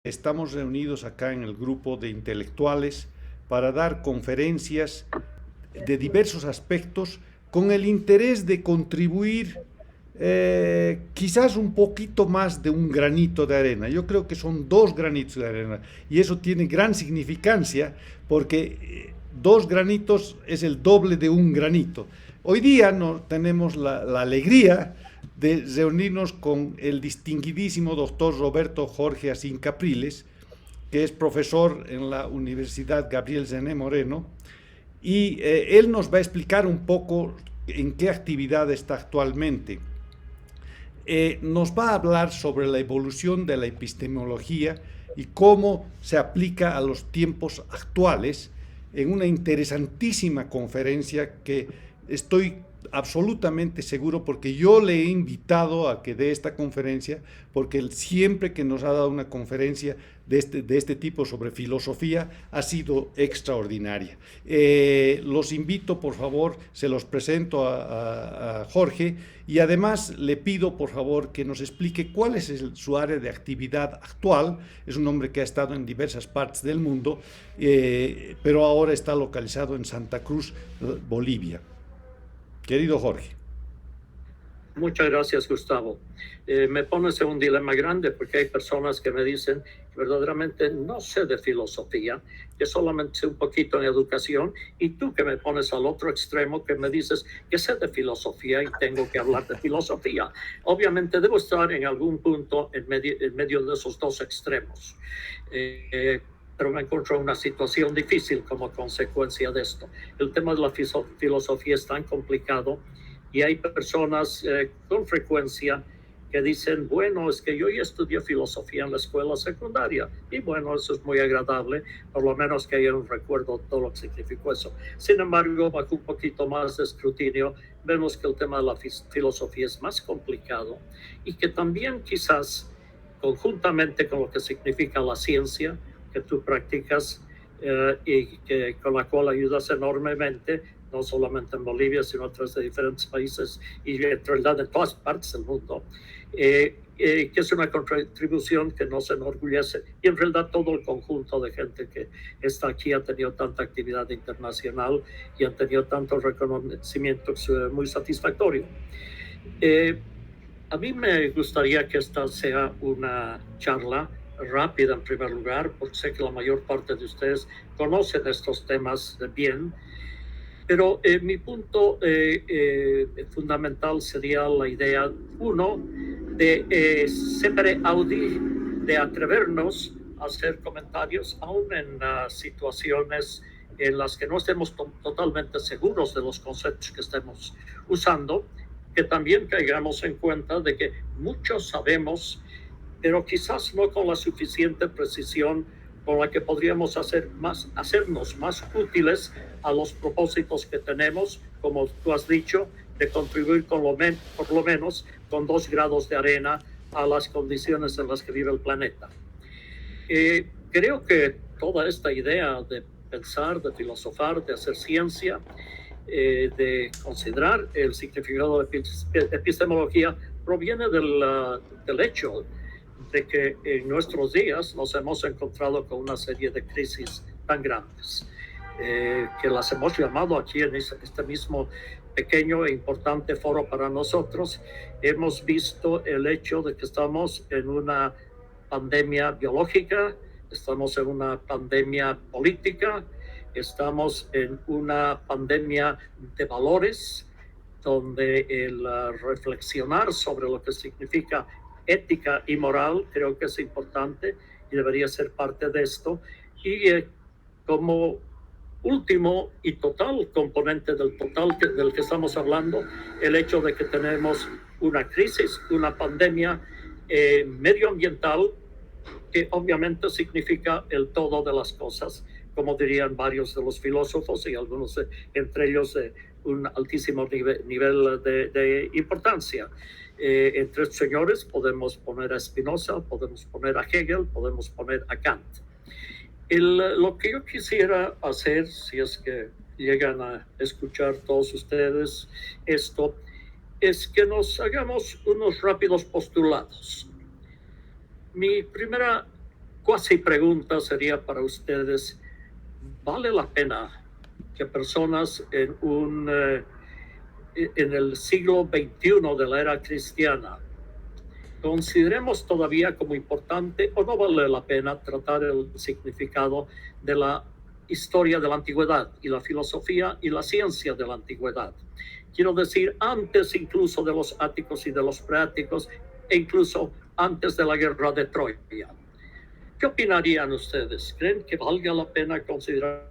Estamos reunidos acá en el grupo de intelectuales para dar conferencias de diversos aspectos con el interés de contribuir quizás un poquito más de un granito de arena. Yo creo que son dos granitos de arena y eso tiene gran significancia porque dos granitos es el doble de un granito. Hoy día no, tenemos la alegría de reunirnos con el distinguidísimo doctor Roberto Jorge Asín Capriles, que es profesor en la Universidad Gabriel Zené Moreno, y él nos va a explicar un poco en qué actividad está actualmente. Nos va a hablar sobre la evolución de la epistemología y cómo se aplica a los tiempos actuales en una interesantísima conferencia que estoy absolutamente seguro porque yo le he invitado a que dé esta conferencia porque él siempre que nos ha dado una conferencia de este tipo sobre filosofía ha sido extraordinaria. Los invito, por favor, se los presento a Jorge y además le pido, por favor, que nos explique cuál es su área de actividad actual. Es un hombre que ha estado en diversas partes del mundo, pero ahora está localizado en Santa Cruz, Bolivia. Querido Jorge. Muchas gracias, Gustavo. Me pones en un dilema grande porque hay personas que me dicen que verdaderamente no sé de filosofía, que solamente sé un poquito en educación, y tú que me pones al otro extremo que me dices que sé de filosofía y tengo que hablar de filosofía. Obviamente debo estar en algún punto en medio de esos dos extremos. Pero me encuentro en una situación difícil como consecuencia de esto. El tema de la filosofía es tan complicado y hay personas con frecuencia que dicen, bueno, es que yo ya estudié filosofía en la escuela secundaria y bueno, eso es muy agradable, por lo menos que haya un recuerdo de todo lo que significó eso. Sin embargo, bajo un poquito más de escrutinio, vemos que el tema de la filosofía es más complicado y que también quizás conjuntamente con lo que significa la ciencia que tú practicas y que, con la cual ayudas enormemente, no solamente en Bolivia, sino a través de diferentes países y en realidad en todas partes del mundo, que es una contribución que nos enorgullece y en realidad todo el conjunto de gente que está aquí ha tenido tanta actividad internacional y han tenido tantos reconocimientos muy satisfactorios. A mí me gustaría que esta sea una charla rápida en primer lugar, porque sé que la mayor parte de ustedes conocen estos temas bien. Pero mi punto fundamental sería la idea, uno, de sempre audi, de atrevernos a hacer comentarios, aún en situaciones en las que no estemos totalmente seguros de los conceptos que estemos usando, que también caigamos en cuenta de que muchos sabemos, pero quizás no con la suficiente precisión con la que podríamos hacernos más útiles a los propósitos que tenemos, como tú has dicho, de contribuir por lo menos con 2 grados de arena a las condiciones en las que vive el planeta. Creo que toda esta idea de pensar, de filosofar, de hacer ciencia, de considerar el significado de epistemología proviene del hecho de que en nuestros días nos hemos encontrado con una serie de crisis tan grandes, que las hemos llamado aquí en este mismo pequeño e importante foro para nosotros. Hemos visto el hecho de que estamos en una pandemia biológica, estamos en una pandemia política, estamos en una pandemia de valores, donde el reflexionar sobre lo que significa ética y moral creo que es importante y debería ser parte de esto. Y como último y total componente del total del que estamos hablando, el hecho de que tenemos una crisis, una pandemia medioambiental que obviamente significa el todo de las cosas, como dirían varios de los filósofos y algunos entre ellos un altísimo nivel de importancia. Entre estos señores podemos poner a Spinoza, podemos poner a Hegel, podemos poner a Kant. Lo que yo quisiera hacer, si es que llegan a escuchar todos ustedes esto, es que nos hagamos unos rápidos postulados. Mi primera cuasi pregunta sería para ustedes: ¿vale la pena que personas en el siglo XXI de la era cristiana consideremos todavía como importante, o no vale la pena tratar el significado de la historia de la antigüedad y la filosofía y la ciencia de la antigüedad? Quiero decir, antes incluso de los áticos y de los preáticos, e incluso antes de la guerra de Troya. ¿Qué opinarían ustedes? ¿Creen que valga la pena considerar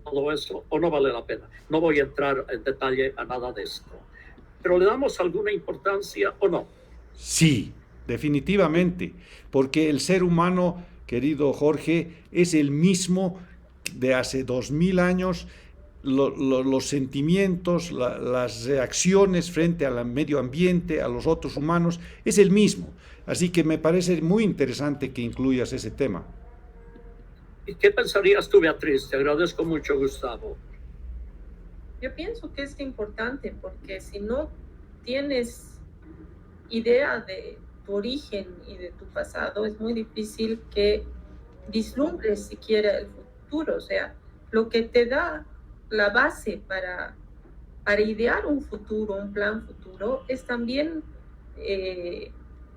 todo eso o no vale la pena? No voy a entrar en detalle a nada de esto. ¿Pero le damos alguna importancia o no? Sí, definitivamente, porque el ser humano, querido Jorge, es el mismo de hace 2000 años. Los sentimientos, las reacciones frente al medio ambiente, a los otros humanos, es el mismo. Así que me parece muy interesante que incluyas ese tema. ¿Y qué pensarías tú, Beatriz? Te agradezco mucho, Gustavo. Yo pienso que es importante porque si no tienes idea de tu origen y de tu pasado, es muy difícil que vislumbres siquiera el futuro. O sea, lo que te da la base para idear un futuro, un plan futuro, es también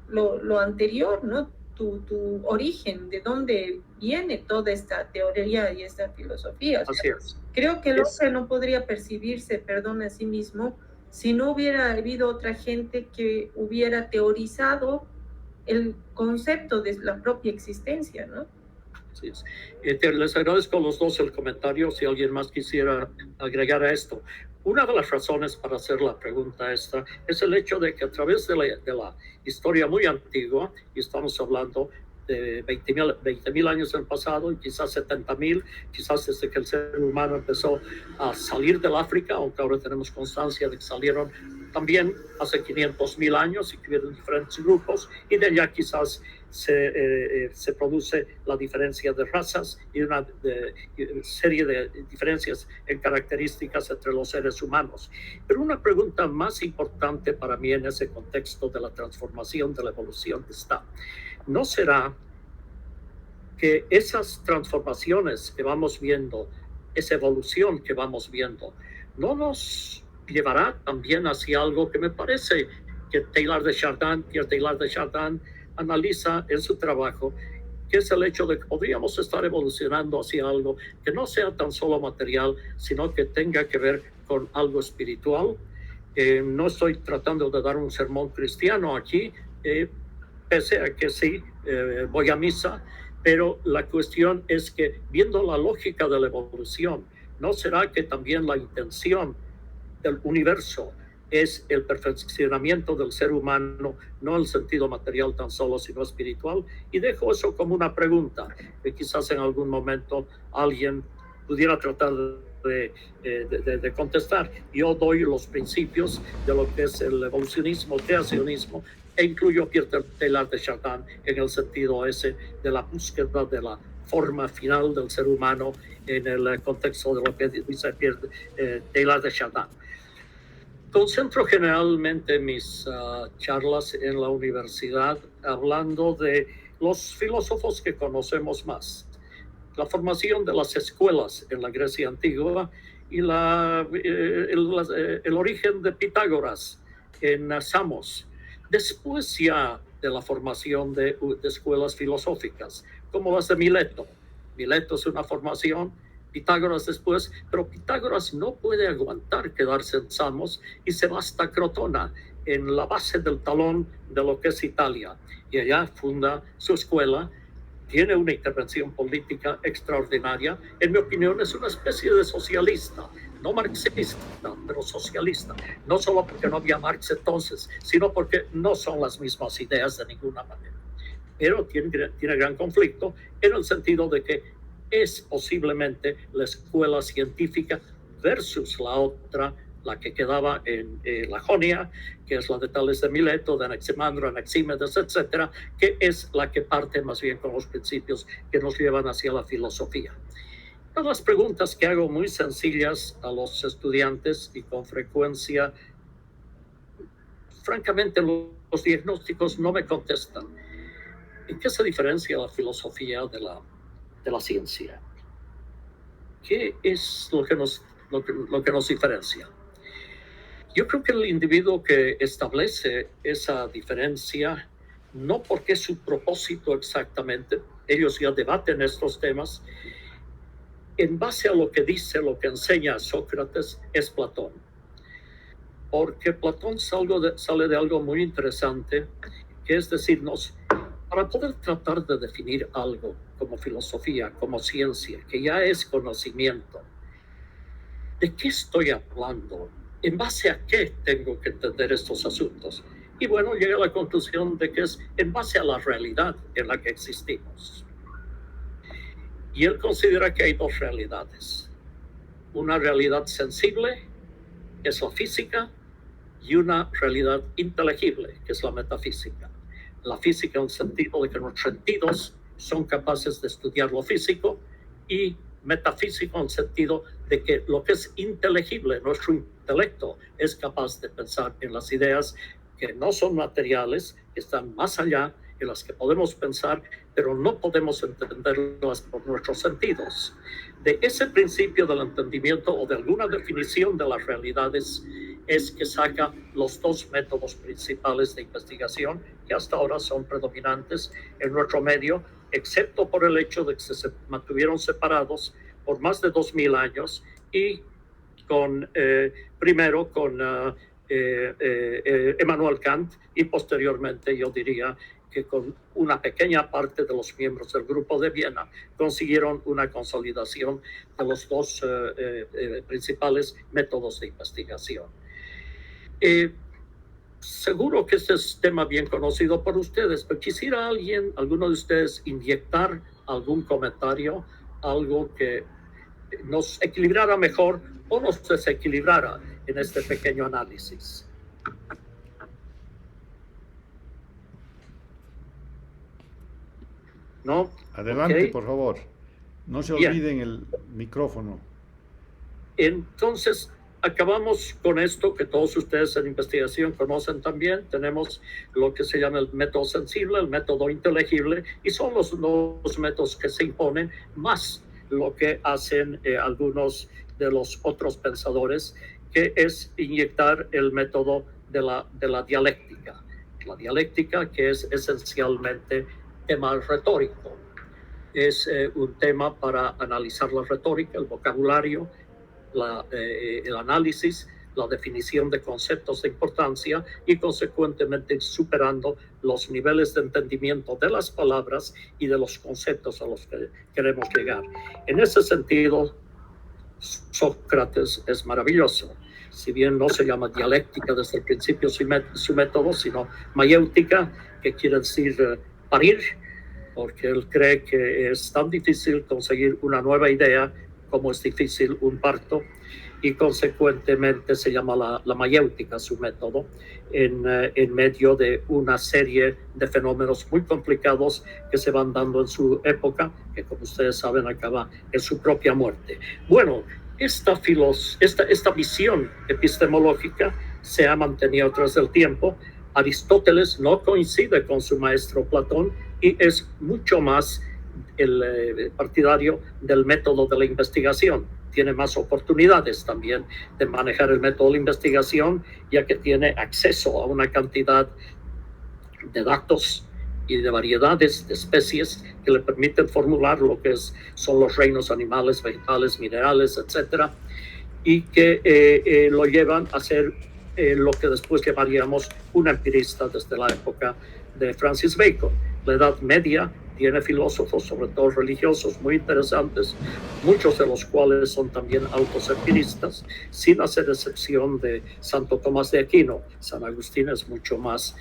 lo anterior, ¿no? Tu origen, de dónde viene toda esta teoría y esta filosofía. Así es. Creo que el hombre no podría percibirse, perdón, a sí mismo si no hubiera habido otra gente que hubiera teorizado el concepto de la propia existencia, ¿no? Así es. Les agradezco a los dos el comentario. Si alguien más quisiera agregar a esto. Una de las razones para hacer la pregunta esta es el hecho de que a través de la historia muy antigua, y estamos hablando de 20.000 años en el pasado y quizás 70.000, quizás desde que el ser humano empezó a salir del África, aunque ahora tenemos constancia de que salieron también hace 500.000 años y que hubieron diferentes grupos, y de allá quizás se produce la diferencia de razas y una serie de diferencias en características entre los seres humanos. Pero una pregunta más importante para mí en ese contexto de la transformación, de la evolución está: ¿no será que esas transformaciones que vamos viendo, esa evolución que vamos viendo, no nos llevará también hacia algo que me parece que Pierre Teilhard de Chardin analiza en su trabajo, que es el hecho de que podríamos estar evolucionando hacia algo que no sea tan solo material, sino que tenga que ver con algo espiritual? No estoy tratando de dar un sermón cristiano aquí, pese a que sí, voy a misa, pero la cuestión es que, viendo la lógica de la evolución, ¿no será que también la intención del universo es el perfeccionamiento del ser humano, no en el sentido material tan solo, sino espiritual? Y dejo eso como una pregunta que quizás en algún momento alguien pudiera tratar de contestar. Yo doy los principios de lo que es el evolucionismo, el creacionismo, e incluyo a Pierre Teilhard de Chardin en el sentido ese de la búsqueda de la forma final del ser humano en el contexto de lo que dice Pierre Teilhard de Chardin. Concentro generalmente mis charlas en la universidad hablando de los filósofos que conocemos más, la formación de las escuelas en la Grecia antigua y el origen de Pitágoras en Samos. Después ya de la formación de escuelas filosóficas, como las de Mileto. Mileto es una formación, Pitágoras después, pero Pitágoras no puede aguantar quedarse en Samos y se va hasta Crotona, en la base del talón de lo que es Italia, y allá funda su escuela. Tiene una intervención política extraordinaria. En mi opinión, es una especie de socialista, no marxista, pero socialista. No solo porque no había Marx entonces, sino porque no son las mismas ideas de ninguna manera. Pero tiene gran conflicto en el sentido de que es posiblemente la escuela científica versus la otra, la que quedaba en la Jonia, que es la de Tales de Mileto, de Anaximandro, Anaxímedes, etcétera, que es la que parte más bien con los principios que nos llevan hacia la filosofía. Una de las preguntas que hago muy sencillas a los estudiantes y con frecuencia, francamente, los diagnósticos no me contestan. ¿En qué se diferencia la filosofía de la ciencia? ¿Qué es lo que nos diferencia? Yo creo que el individuo que establece esa diferencia, no porque es su propósito exactamente, ellos ya debaten estos temas, en base a lo que dice, lo que enseña Sócrates, es Platón. Porque Platón sale de algo muy interesante, que es decirnos, para poder tratar de definir algo como filosofía, como ciencia, que ya es conocimiento, ¿de qué estoy hablando? ¿En base a qué tengo que entender estos asuntos? Y bueno, llega a la conclusión de que es en base a la realidad en la que existimos. Y él considera que hay dos realidades. Una realidad sensible, que es la física, y una realidad inteligible, que es la metafísica. La física en el sentido de que nuestros sentidos son capaces de estudiar lo físico, y metafísico en el sentido de que lo que es inteligible, nuestro intelecto es capaz de pensar en las ideas que no son materiales, que están más allá, en las que podemos pensar, pero no podemos entenderlas por nuestros sentidos. De ese principio del entendimiento o de alguna definición de las realidades es que saca los dos métodos principales de investigación que hasta ahora son predominantes en nuestro medio, excepto por el hecho de que se mantuvieron separados por más de 2000 años y primero con Immanuel Kant y posteriormente yo diría que con una pequeña parte de los miembros del Grupo de Viena consiguieron una consolidación de los dos principales métodos de investigación. Seguro que este es tema bien conocido por ustedes, pero quisiera alguno de ustedes inyectar algún comentario, algo que nos equilibrara mejor o nos desequilibrara en este pequeño análisis. ¿No? Adelante, Okay. Por favor. No se olviden el micrófono. Entonces, acabamos con esto que todos ustedes en investigación conocen también. Tenemos lo que se llama el método sensible, el método inteligible, y son los dos métodos que se imponen, más lo que hacen algunos de los otros pensadores, que es inyectar el método de la dialéctica. La dialéctica, que es esencialmente tema retórico. Es un tema para analizar la retórica, el vocabulario, el análisis, la definición de conceptos de importancia y consecuentemente superando los niveles de entendimiento de las palabras y de los conceptos a los que queremos llegar. En ese sentido, Sócrates es maravilloso. Si bien no se llama dialéctica desde el principio su método, sino mayéutica, que quiere decir parir, porque él cree que es tan difícil conseguir una nueva idea como es difícil un parto, y consecuentemente se llama la mayéutica su método, en medio de una serie de fenómenos muy complicados que se van dando en su época, que como ustedes saben acaba en su propia muerte. Bueno, esta visión epistemológica se ha mantenido a través del tiempo. Aristóteles no coincide con su maestro Platón y es mucho más el partidario del método de la investigación. Tiene más oportunidades también de manejar el método de la investigación, ya que tiene acceso a una cantidad de datos y de variedades de especies que le permiten formular lo que son los reinos animales, vegetales, minerales, etcétera, y que lo llevan a ser lo que después llamaríamos un empirista desde la época de Francis Bacon. La Edad Media tiene filósofos, sobre todo religiosos, muy interesantes, muchos de los cuales son también autosempiristas, sin hacer excepción de Santo Tomás de Aquino. San Agustín es mucho más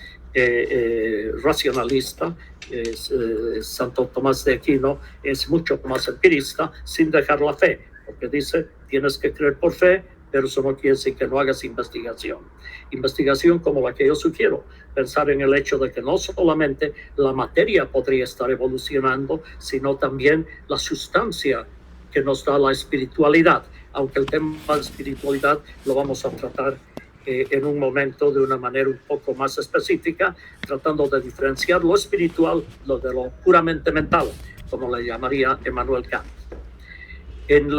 racionalista, Santo Tomás de Aquino es mucho más empirista, sin dejar la fe, porque dice, tienes que creer por fe, pero eso no quiere decir que no hagas investigación. Investigación como la que yo sugiero, pensar en el hecho de que no solamente la materia podría estar evolucionando, sino también la sustancia que nos da la espiritualidad, aunque el tema de espiritualidad lo vamos a tratar en un momento de una manera un poco más específica, tratando de diferenciar lo espiritual de lo puramente mental, como le llamaría Immanuel Kant. En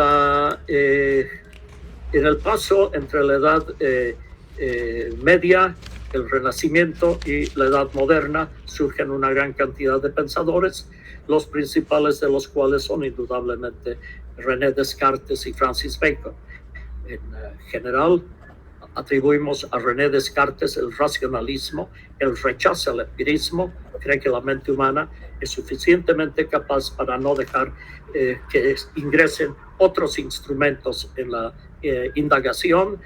el paso entre la edad media, el Renacimiento y la edad moderna, surgen una gran cantidad de pensadores, los principales de los cuales son indudablemente René Descartes y Francis Bacon. En general, atribuimos a René Descartes el racionalismo, el rechazo al empirismo, cree que la mente humana es suficientemente capaz para no dejar que ingresen otros instrumentos en la indagación.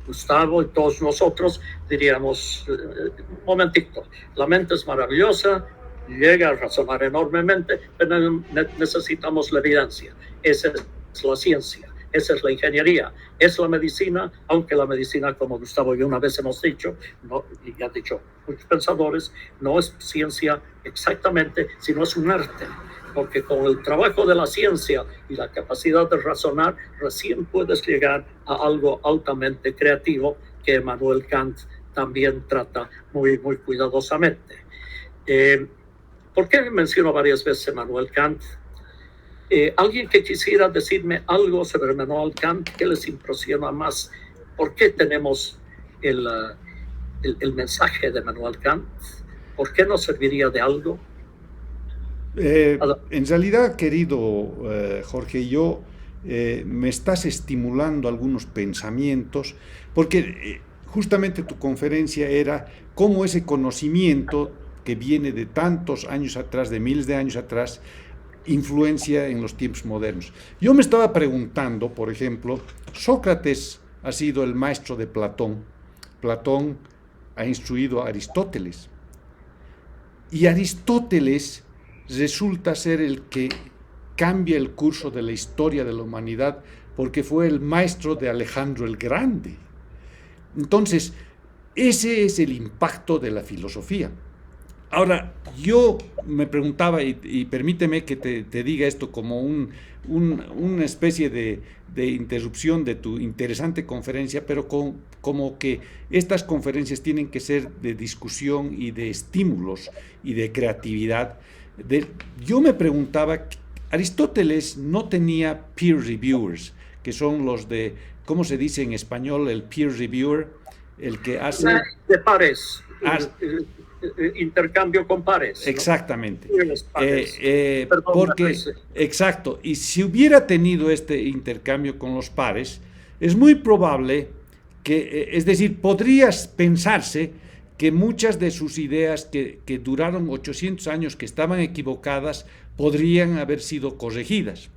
Gustavo y todos nosotros diríamos, un momentito, la mente es maravillosa, llega a razonar enormemente, pero necesitamos la evidencia. Esa es la ciencia, esa es la ingeniería, es la medicina, aunque la medicina, como Gustavo y yo una vez hemos dicho, no, y han dicho muchos pensadores, no es ciencia exactamente, sino es un arte. Porque con el trabajo de la ciencia y la capacidad de razonar, recién puedes llegar a algo altamente creativo que Immanuel Kant también trata muy, muy cuidadosamente. ¿Por qué menciono varias veces Immanuel Kant? ¿Alguien que quisiera decirme algo sobre Immanuel Kant? ¿Qué les impresiona más? ¿Por qué tenemos el mensaje de Immanuel Kant? ¿Por qué nos serviría de algo? En realidad, querido Jorge, me estás estimulando algunos pensamientos, porque justamente tu conferencia era cómo ese conocimiento que viene de tantos años atrás, de miles de años atrás, influencia en los tiempos modernos. Yo me estaba preguntando, por ejemplo, Sócrates ha sido el maestro de Platón. Platón ha instruido a Aristóteles. Y Aristóteles resulta ser el que cambia el curso de la historia de la humanidad porque fue el maestro de Alejandro el Grande. Entonces, ese es el impacto de la filosofía. Ahora, yo me preguntaba, y permíteme que te diga esto como una especie de interrupción de tu interesante conferencia, pero como que estas conferencias tienen que ser de discusión y de estímulos y de creatividad. Yo me preguntaba, Aristóteles no tenía peer reviewers, que son los de, ¿cómo se dice en español? El peer reviewer, el que hace... De pares. Intercambio con pares. Exactamente. ¿No? Pares. Exacto. Y si hubiera tenido este intercambio con los pares, es muy probable que, es decir, podrías pensarse que muchas de sus ideas que duraron 800 años, que estaban equivocadas, podrían haber sido corregidas.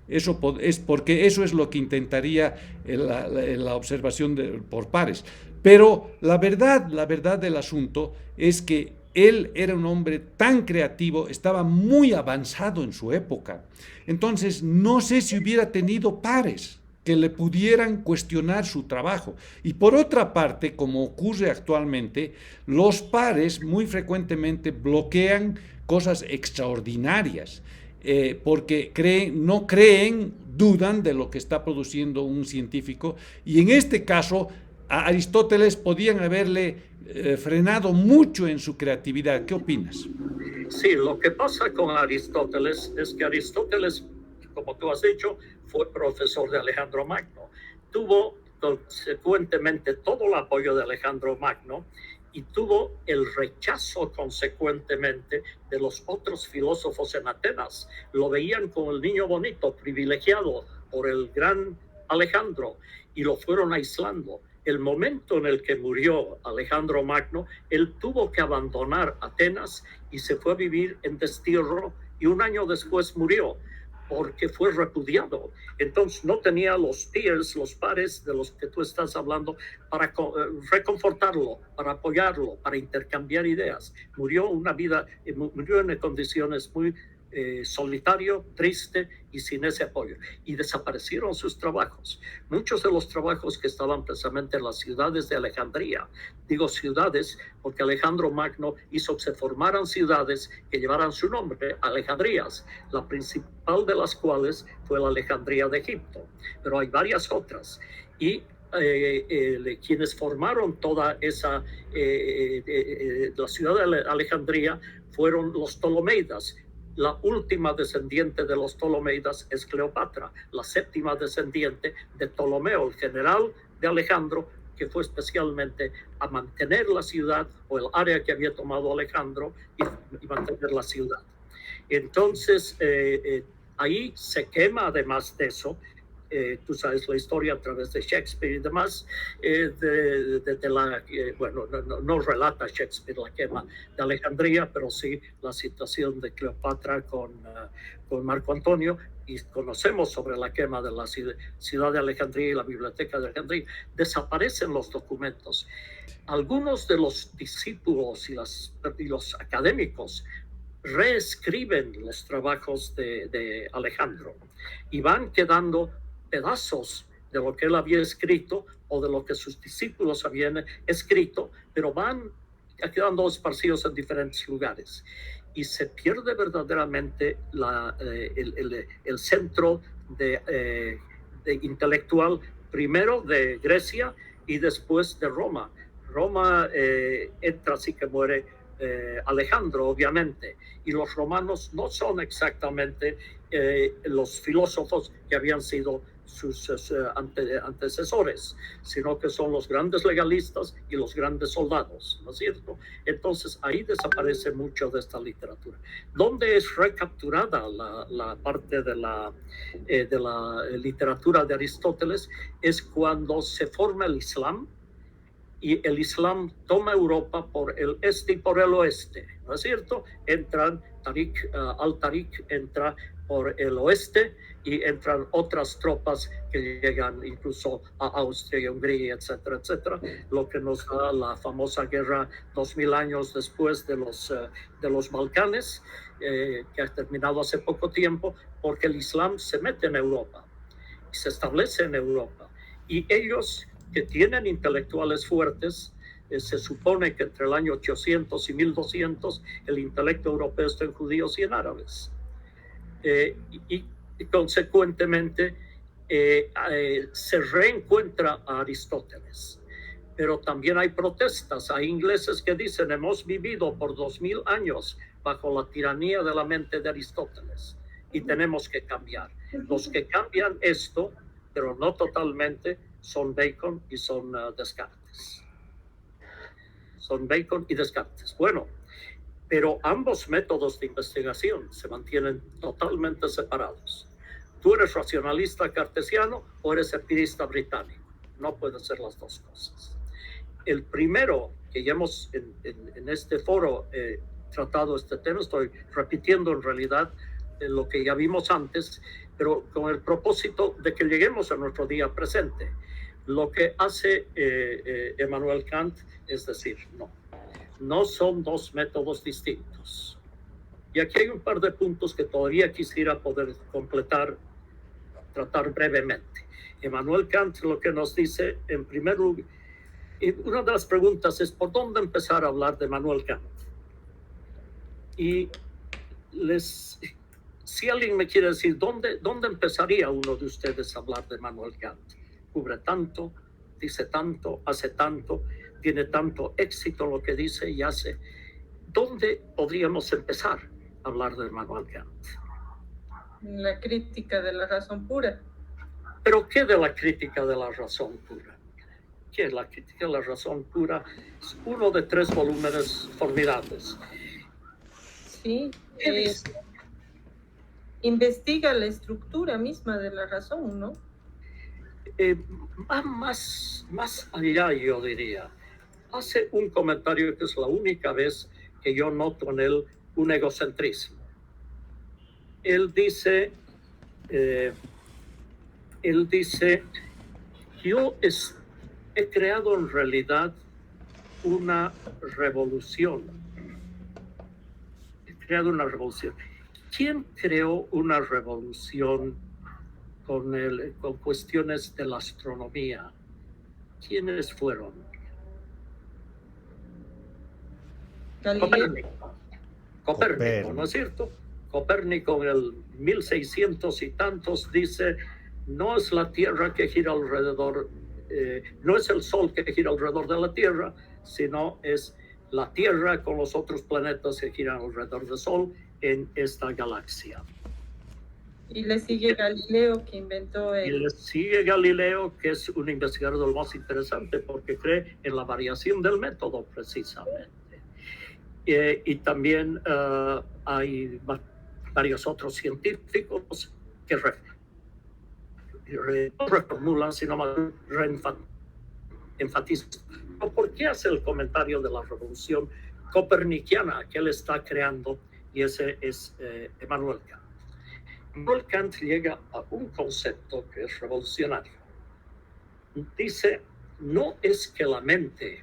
Eso es porque eso es lo que intentaría la observación por pares. Pero la verdad del asunto es que él era un hombre tan creativo, estaba muy avanzado en su época. Entonces, no sé si hubiera tenido pares que le pudieran cuestionar su trabajo. Y por otra parte, como ocurre actualmente, los pares muy frecuentemente bloquean cosas extraordinarias. Porque no creen, dudan de lo que está produciendo un científico, y en este caso a Aristóteles podían haberle frenado mucho en su creatividad. ¿Qué opinas? Sí, lo que pasa con Aristóteles es que Aristóteles, como tú has dicho, fue profesor de Alejandro Magno. Tuvo consecuentemente todo el apoyo de Alejandro Magno y tuvo el rechazo consecuentemente de los otros filósofos en Atenas. Lo veían como el niño bonito, privilegiado por el gran Alejandro, y lo fueron aislando. El momento en el que murió Alejandro Magno, él tuvo que abandonar Atenas y se fue a vivir en destierro, y un año después murió porque fue repudiado. Entonces no tenía los peers, los pares de los que tú estás hablando, para reconfortarlo, para apoyarlo, para intercambiar ideas. Murió en condiciones muy solitario, triste y sin ese apoyo. Y desaparecieron sus trabajos. Muchos de los trabajos que estaban precisamente en las ciudades de Alejandría. Digo ciudades porque Alejandro Magno hizo que se formaran ciudades que llevaran su nombre, Alejandrías, la principal de las cuales fue la Alejandría de Egipto. Pero hay varias otras. Y quienes formaron toda esa, la ciudad de Alejandría fueron los Ptolomeidas. La última descendiente de los Ptolomeidas es Cleopatra, la séptima descendiente de Ptolomeo, el general de Alejandro, que fue especialmente a mantener la ciudad o el área que había tomado Alejandro y mantener la ciudad. Entonces, ahí se quema, además de eso, tú sabes la historia a través de Shakespeare y demás, bueno, no relata Shakespeare la quema de Alejandría, pero sí la situación de Cleopatra con Marco Antonio, y conocemos sobre la quema de la ciudad de Alejandría y la biblioteca de Alejandría. Desaparecen los documentos. Algunos de los discípulos y los académicos reescriben los trabajos de Alejandro y van quedando pedazos de lo que él había escrito o de lo que sus discípulos habían escrito, pero van quedando esparcidos en diferentes lugares. Y se pierde verdaderamente el centro de intelectual, primero de Grecia y después de Roma. Roma entra, así que muere Alejandro, obviamente, y los romanos no son exactamente los filósofos que habían sido sus antecesores, sino que son los grandes legalistas y los grandes soldados, ¿no es cierto? Entonces ahí desaparece mucho de esta literatura. Donde es recapturada la parte de la literatura de Aristóteles es cuando se forma el Islam, y el Islam toma Europa por el este y por el oeste, ¿no es cierto? Al-Tariq entra por el oeste y entran otras tropas que llegan incluso a Austria y Hungría, etcétera, etcétera, lo que nos da la famosa guerra 2000 años después de los Balcanes, que ha terminado hace poco tiempo, porque el Islam se mete en Europa y se establece en Europa. Y ellos, que tienen intelectuales fuertes, se supone que entre el año 800 y 1200 el intelecto europeo está en judíos y en árabes. Y consecuentemente se reencuentra a Aristóteles. Pero también hay protestas, hay ingleses que dicen: hemos vivido por 2000 años bajo la tiranía de la mente de Aristóteles y tenemos que cambiar. Los que cambian esto, pero no totalmente, son Bacon y son Descartes. Son Bacon y Descartes. Bueno, pero ambos métodos de investigación se mantienen totalmente separados. Tú eres racionalista cartesiano o eres empirista británico. No pueden ser las dos cosas. El primero que ya hemos en este foro tratado este tema, estoy repitiendo en realidad lo que ya vimos antes, pero con el propósito de que lleguemos a nuestro día presente. Lo que hace Emmanuel Kant es decir, no son dos métodos distintos. Y aquí hay un par de puntos que todavía quisiera poder tratar brevemente. Emmanuel Kant lo que nos dice, en primer lugar, una de las preguntas es: ¿por dónde empezar a hablar de Emmanuel Kant? Y si alguien me quiere decir, ¿dónde empezaría uno de ustedes a hablar de Emmanuel Kant? Cubre tanto, dice tanto, hace tanto, tiene tanto éxito lo que dice y hace. ¿Dónde podríamos empezar a hablar de Emmanuel Kant? La crítica de la razón pura. ¿Pero qué de la crítica de la razón pura? ¿Qué es la crítica de la razón pura? Es uno de 3 volúmenes formidables. Sí, investiga la estructura misma de la razón, ¿no? Va más allá, yo diría. Hace un comentario que es la única vez que yo noto en él un egocentrismo. Él dice, yo he creado en realidad una revolución. He creado una revolución. ¿Quién creó una revolución con cuestiones de la astronomía? ¿Quiénes fueron? Copérnico, ¿no es cierto? Copérnico en el 1600 y tantos dice: no es la Tierra que gira alrededor no es el Sol que gira alrededor de la Tierra, sino es la Tierra con los otros planetas que giran alrededor del Sol en esta galaxia. Y le sigue Galileo, que inventó Y le sigue Galileo, que es un investigador más interesante porque cree en la variación del método precisamente. Y también hay varios otros científicos que reformulan, sino más enfatizan. ¿Por qué hace el comentario de la revolución copernicana que él está creando? Y ese es Immanuel Kant. Immanuel Kant llega a un concepto que es revolucionario. Dice, no es que la mente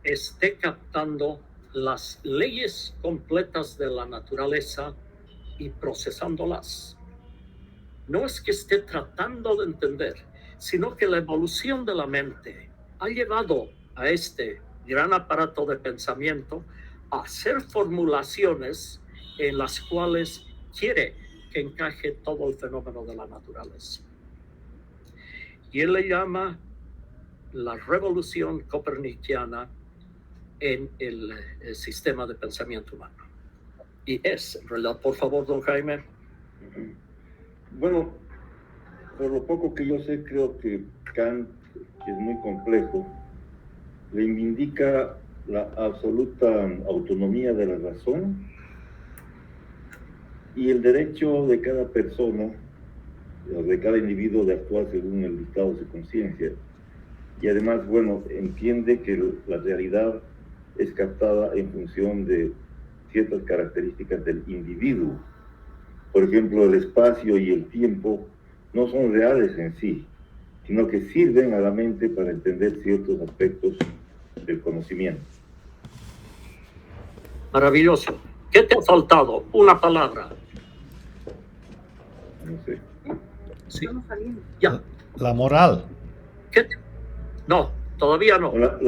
esté captando las leyes completas de la naturaleza y procesándolas. No es que esté tratando de entender, sino que la evolución de la mente ha llevado a este gran aparato de pensamiento a hacer formulaciones en las cuales quiere que encaje todo el fenómeno de la naturaleza. Y él le llama la revolución copernicana en el sistema de pensamiento humano. Y es, en realidad, por favor, don Jaime. Bueno, por lo poco que yo sé, creo que Kant, que es muy complejo, reivindica la absoluta autonomía de la razón y el derecho de cada persona, de cada individuo, de actuar según el estado de su conciencia. Y además, bueno, entiende que la realidad es captada en función de ciertas características del individuo. Por ejemplo, el espacio y el tiempo no son reales en sí, sino que sirven a la mente para entender ciertos aspectos del conocimiento. Maravilloso. ¿Qué te ha faltado? Una palabra. No sé. Sí. Ya. La moral. No, todavía no. La,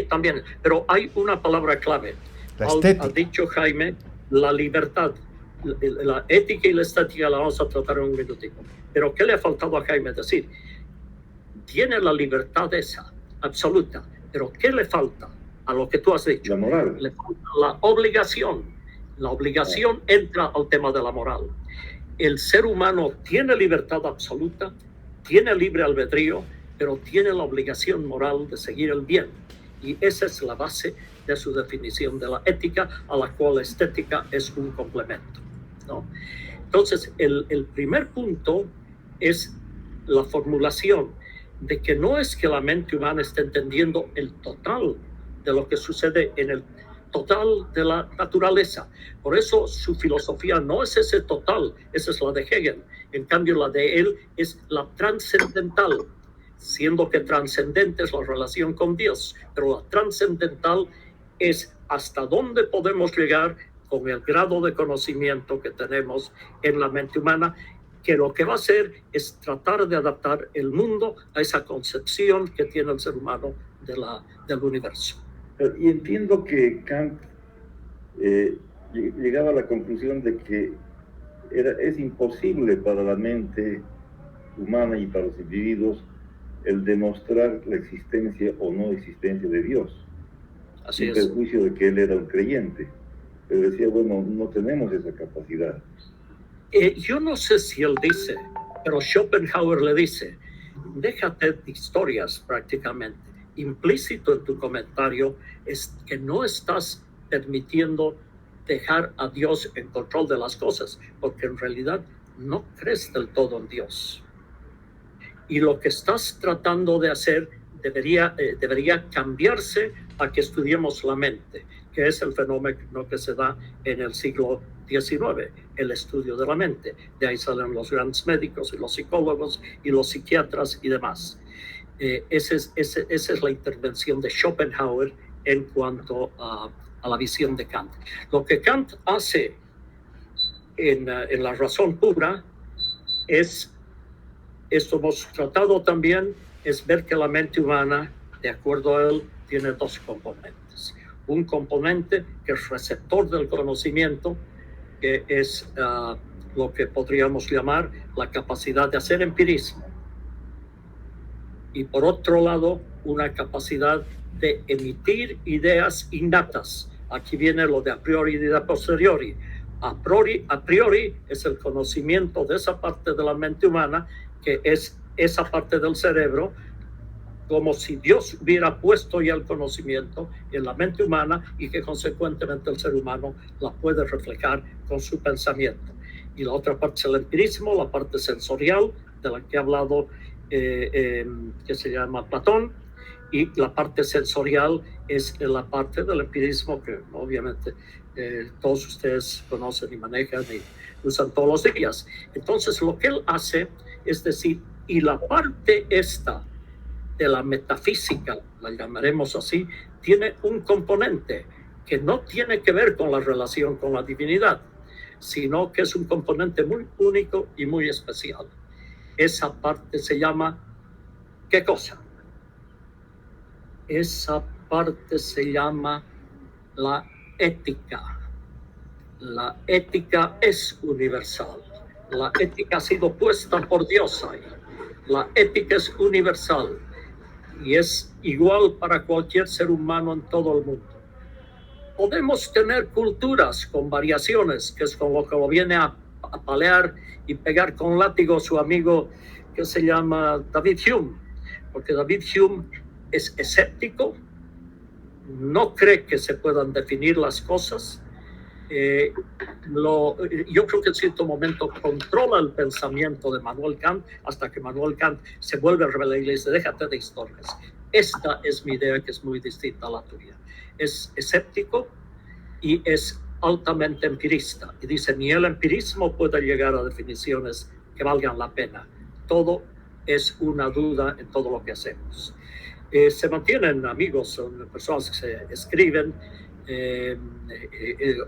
También, pero hay una palabra clave. La estética. Ha dicho Jaime, la libertad. La ética y la estética la vamos a tratar en un minutito. Pero ¿qué le ha faltado a Jaime decir? Tiene la libertad esa, absoluta. Pero ¿qué le falta a lo que tú has dicho? La moral. Le falta la obligación. La obligación entra al tema de la moral. El ser humano tiene libertad absoluta, tiene libre albedrío, pero tiene la obligación moral de seguir el bien. Y esa es la base de su definición de la ética, a la cual la estética es un complemento, ¿no? Entonces, el primer punto es la formulación de que no es que la mente humana esté entendiendo el total de lo que sucede en el total de la naturaleza. Por eso su filosofía no es ese total, esa es la de Hegel. En cambio, la de él es la trascendental, siendo que trascendente es la relación con Dios, pero la trascendental es hasta dónde podemos llegar con el grado de conocimiento que tenemos en la mente humana, que lo que va a hacer es tratar de adaptar el mundo a esa concepción que tiene el ser humano del universo. Y entiendo que Kant llegaba a la conclusión de que es imposible para la mente humana y para los individuos el demostrar la existencia o no existencia de Dios. Así sin es. perjuicio de que él era un creyente. Pero decía, bueno, no tenemos esa capacidad. Yo no sé si él dice, pero Schopenhauer le dice, déjate de historias prácticamente. Implícito en tu comentario es que no estás permitiendo dejar a Dios en control de las cosas, porque en realidad no crees del todo en Dios. Y lo que estás tratando de hacer debería cambiarse a que estudiemos la mente, que es el fenómeno que se da en el siglo XIX, el estudio de la mente. De ahí salen los grandes médicos y los psicólogos y los psiquiatras y demás. Esa es la intervención de Schopenhauer en cuanto a la visión de Kant. Lo que Kant hace en la razón pura es, esto hemos tratado también, es ver que la mente humana, de acuerdo a él, tiene dos componentes. Un componente que es receptor del conocimiento, que es lo que podríamos llamar la capacidad de hacer empirismo. y por otro lado una capacidad de emitir ideas innatas. Aquí viene lo de a priori y de a posteriori. A priori es el conocimiento de esa parte de la mente humana, que es esa parte del cerebro, como si Dios hubiera puesto ya el conocimiento en la mente humana y que consecuentemente el ser humano la puede reflejar con su pensamiento. Y la otra parte es el empirismo, la parte sensorial, de la que ha hablado que se llama Platón, y la parte sensorial es la parte del empirismo que obviamente todos ustedes conocen y manejan y usan todos los días. Entonces lo que él hace es decir, y la parte esta de la metafísica, la llamaremos así, tiene un componente que no tiene que ver con la relación con la divinidad, sino que es un componente muy único y muy especial. Esa parte se llama, ¿qué cosa? Esa parte se llama la ética. La ética es universal. La ética ha sido puesta por Dios ahí. La ética es universal y es igual para cualquier ser humano en todo el mundo. Podemos tener culturas con variaciones, que es con lo que lo viene a palear y pegar con látigo su amigo que se llama David Hume, porque David Hume es escéptico, no cree que se puedan definir las cosas. Yo creo que en cierto momento controla el pensamiento de Manuel Kant hasta que Manuel Kant se vuelve rebelde y le dice, déjate de historias. Esta es mi idea, que es muy distinta a la tuya. Es escéptico y es altamente empirista. Y dice, ni el empirismo puede llegar a definiciones que valgan la pena. Todo es una duda en todo lo que hacemos. Se mantienen amigos, son personas que se escriben.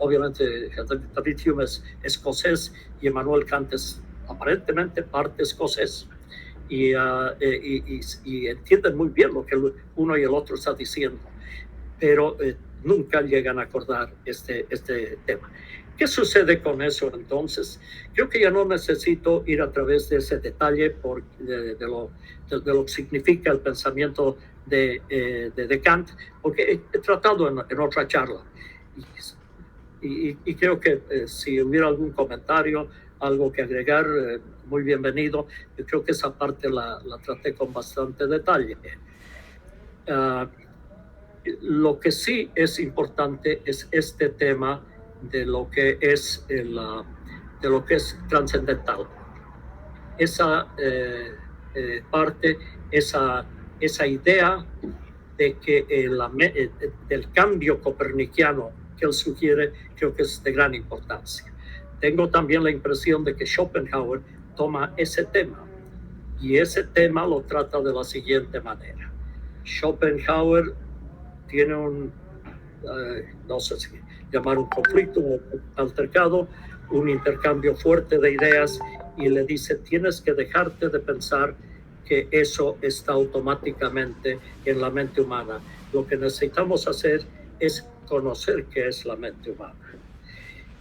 Obviamente David Hume es escocés y Immanuel Kant es aparentemente parte escocés y entienden muy bien lo que uno y el otro está diciendo, pero nunca llegan a acordar este tema. ¿Qué sucede con eso entonces? Creo que ya no necesito ir a través de ese detalle de lo que significa el pensamiento de Kant, porque he tratado en otra charla. Y creo que si hubiera algún comentario, algo que agregar, muy bienvenido. Yo creo que esa parte la traté con bastante detalle. Lo que sí es importante es este tema de lo que es trascendental. Esa parte, esa idea de que del cambio copernicano que él sugiere, creo que es de gran importancia. Tengo también la impresión de que Schopenhauer toma ese tema y ese tema lo trata de la siguiente manera. Schopenhauer tiene no sé si llamar un conflicto, un altercado, un intercambio fuerte de ideas y le dice, tienes que dejarte de pensar que eso está automáticamente en la mente humana. Lo que necesitamos hacer es conocer qué es la mente humana.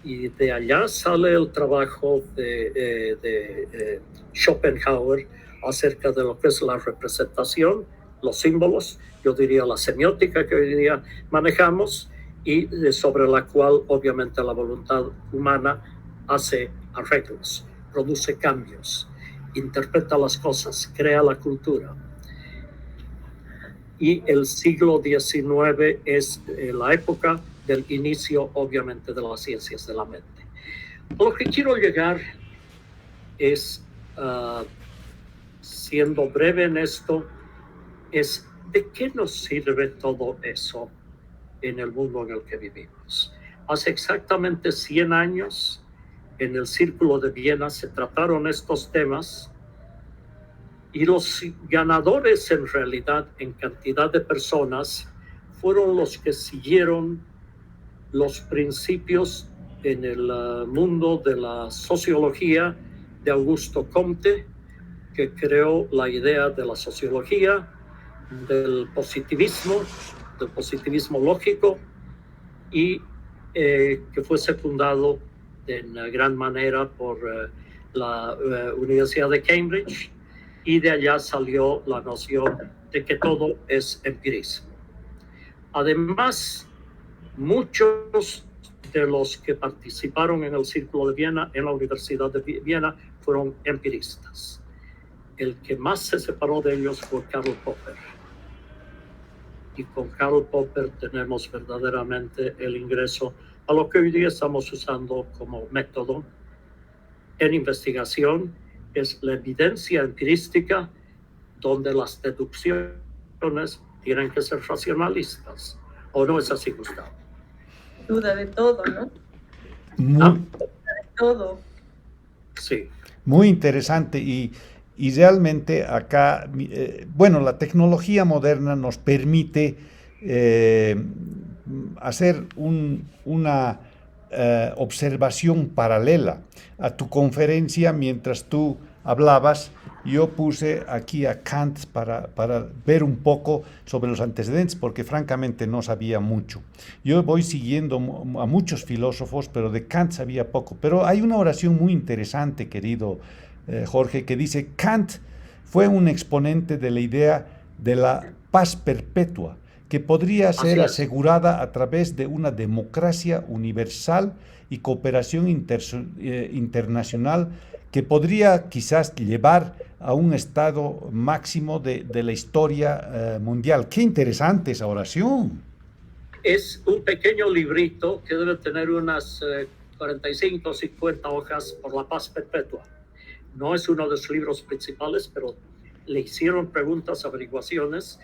Y de allá sale el trabajo de Schopenhauer acerca de lo que es la representación, los símbolos, yo diría la semiótica que hoy día manejamos, y sobre la cual obviamente la voluntad humana hace arreglos, produce cambios, interpreta las cosas, crea la cultura. Y el siglo XIX es la época del inicio, obviamente, de las ciencias de la mente. Lo que quiero llegar es, siendo breve en esto, es de qué nos sirve todo eso en el mundo en el que vivimos. Hace exactamente 100 años, en el Círculo de Viena, se trataron estos temas y los ganadores en realidad en cantidad de personas fueron los que siguieron los principios en el mundo de la sociología de Augusto Comte, que creó la idea de la sociología, del positivismo lógico, y que fue secundado en gran manera por la Universidad de Cambridge, y de allá salió la noción de que todo es empirismo. Además, muchos de los que participaron en el Círculo de Viena, en la Universidad de Viena, fueron empiristas. El que más se separó de ellos fue Karl Popper. Y con Karl Popper tenemos verdaderamente el ingreso a lo que hoy día estamos usando como método en investigación, es la evidencia empirística, donde las deducciones tienen que ser racionalistas. ¿O no es así, Gustavo? Duda de todo, ¿no? Muy, De todo. Sí. muy interesante y realmente acá, bueno, la tecnología moderna nos permite hacer una observación paralela a tu conferencia. Mientras tú hablabas, yo puse aquí a Kant para ver un poco sobre los antecedentes, porque francamente no sabía mucho. Yo voy siguiendo a muchos filósofos, pero de Kant sabía poco. Pero hay una oración muy interesante, querido Jorge, que dice: Kant fue un exponente de la idea de la paz perpetua, que podría ser asegurada a través de una democracia universal y cooperación internacional que podría quizás llevar a un estado máximo de la historia mundial. ¡Qué interesante esa oración! Es un pequeño librito que debe tener unas 45 o 50 hojas, por la paz perpetua. No es uno de sus libros principales, pero le hicieron preguntas, averiguaciones.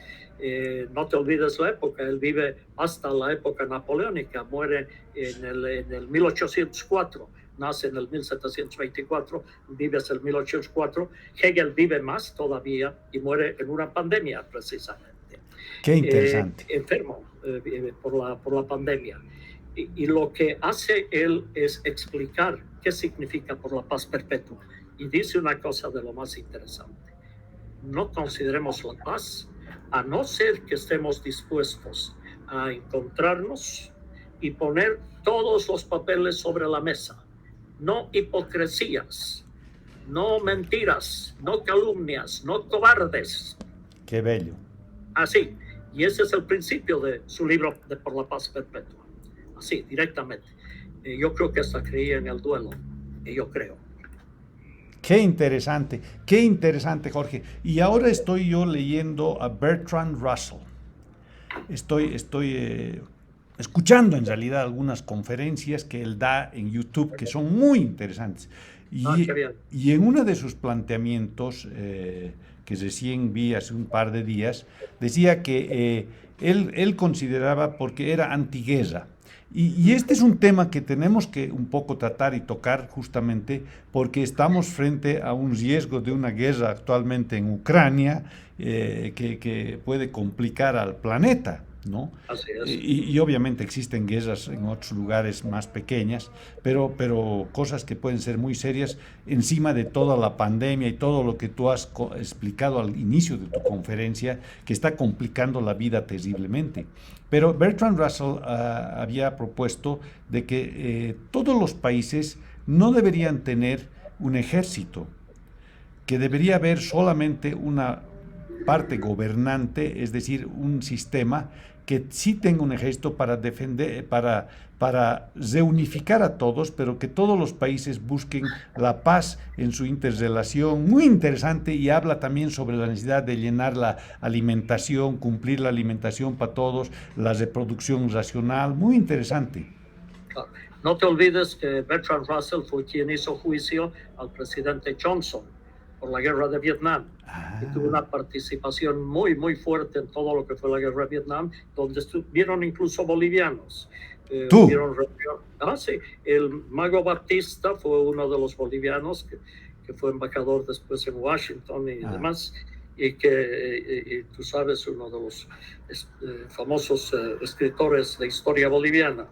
No te olvides la época, él vive hasta la época napoleónica, muere en el 1804, nace en el 1724, vive hasta el 1804. Hegel vive más todavía y muere en una pandemia, precisamente. Qué interesante. Enfermo por la pandemia. Y lo que hace él es explicar qué significa por la paz perpetua. Y dice una cosa de lo más interesante: no consideremos la paz a no ser que estemos dispuestos a encontrarnos y poner todos los papeles sobre la mesa. No hipocresías, no mentiras, no calumnias, no cobardes. Qué bello. Así. Y ese es el principio de su libro de Por la Paz Perpetua. Así, directamente. Yo creo que hasta creía en el duelo. Yo creo. Qué interesante, Jorge. Y ahora estoy yo leyendo a Bertrand Russell. Estoy escuchando en realidad algunas conferencias que él da en YouTube que son muy interesantes. Y en uno de sus planteamientos, que recién vi hace un par de días, decía que él consideraba, porque era antiguerra, y este es un tema que tenemos que un poco tratar y tocar, justamente porque estamos frente a un riesgo de una guerra actualmente en Ucrania que puede complicar al planeta, ¿no? Así es. Y obviamente existen guerras en otros lugares más pequeñas, pero cosas que pueden ser muy serias encima de toda la pandemia y todo lo que tú has explicado al inicio de tu conferencia, que está complicando la vida terriblemente. Pero Bertrand Russell había propuesto de que todos los países no deberían tener un ejército, que debería haber solamente una parte gobernante, es decir, un sistema que sí tenga un ejército para defender, para reunificar a todos, pero que todos los países busquen la paz en su interrelación. Muy interesante, y habla también sobre la necesidad de llenar la alimentación, cumplir la alimentación para todos, la reproducción racional. Muy interesante. No te olvides que Bertrand Russell fue quien hizo juicio al presidente Johnson por la guerra de Vietnam. Y tuvo una participación muy, muy fuerte en todo lo que fue la guerra de Vietnam, donde estuvieron incluso bolivianos. ¿Tú? Sí, el Mago Baptista fue uno de los bolivianos que fue embajador después en Washington y demás, y que tú sabes, uno de los famosos escritores de historia boliviana.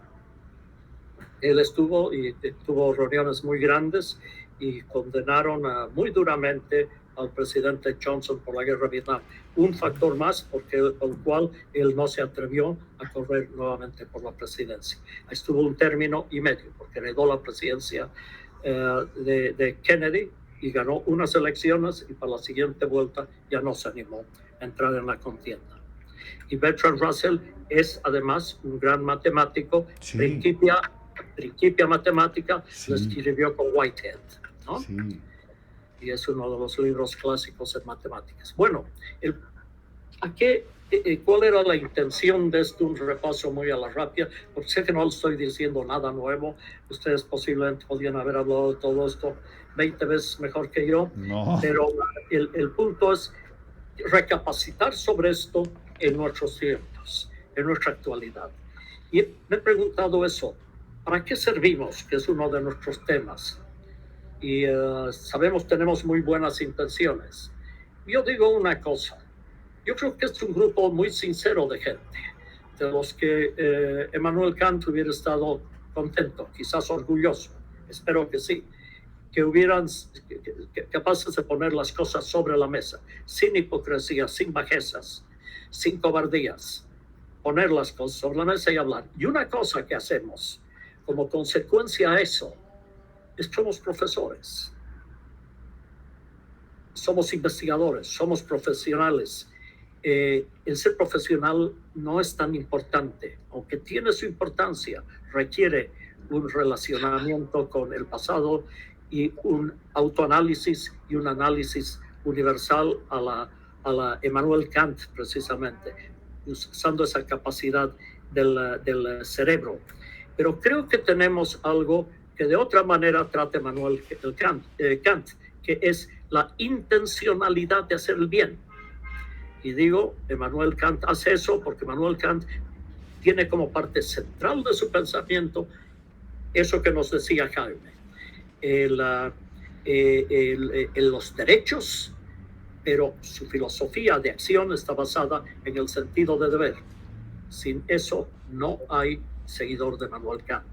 Él estuvo y tuvo reuniones muy grandes y condenaron muy duramente al presidente Johnson por la guerra de Vietnam. Un factor más por el cual él no se atrevió a correr nuevamente por la presidencia. Estuvo un término y medio, porque heredó la presidencia de Kennedy, y ganó unas elecciones y para la siguiente vuelta ya no se animó a entrar en la contienda. Y Bertrand Russell es además un gran matemático, Sí. Principia Matemática, Sí. lo escribió con Whitehead, ¿no? Sí. Y es uno de los libros clásicos en matemáticas. Bueno, ¿cuál era la intención de esto? Un repaso muy a la rápida, porque sé que no estoy diciendo nada nuevo. Ustedes posiblemente podrían haber hablado de todo esto 20 veces mejor que yo, No. pero el punto es recapacitar sobre esto en nuestros tiempos, en nuestra actualidad. Y me he preguntado eso, ¿para qué servimos? Que es uno de nuestros temas. Y sabemos, tenemos muy buenas intenciones. Yo digo una cosa, yo creo que es un grupo muy sincero de gente, de los que Emmanuel Kant hubiera estado contento, quizás orgulloso, espero que sí, que hubieran capaces de poner las cosas sobre la mesa, sin hipocresía, sin bajezas, sin cobardías, poner las cosas sobre la mesa y hablar. Y una cosa que hacemos como consecuencia a eso es que somos profesores, somos investigadores, somos profesionales. El ser profesional no es tan importante, aunque tiene su importancia, requiere un relacionamiento con el pasado y un autoanálisis y un análisis universal a la Emmanuel Kant, precisamente, usando esa capacidad del cerebro. Pero creo que tenemos algo que de otra manera trata Emmanuel Kant, que es la intencionalidad de hacer el bien. Y digo, Emmanuel Kant hace eso porque Emmanuel Kant tiene como parte central de su pensamiento eso que nos decía Jaime, los derechos, pero su filosofía de acción está basada en el sentido de deber. Sin eso no hay seguidor de Emmanuel Kant.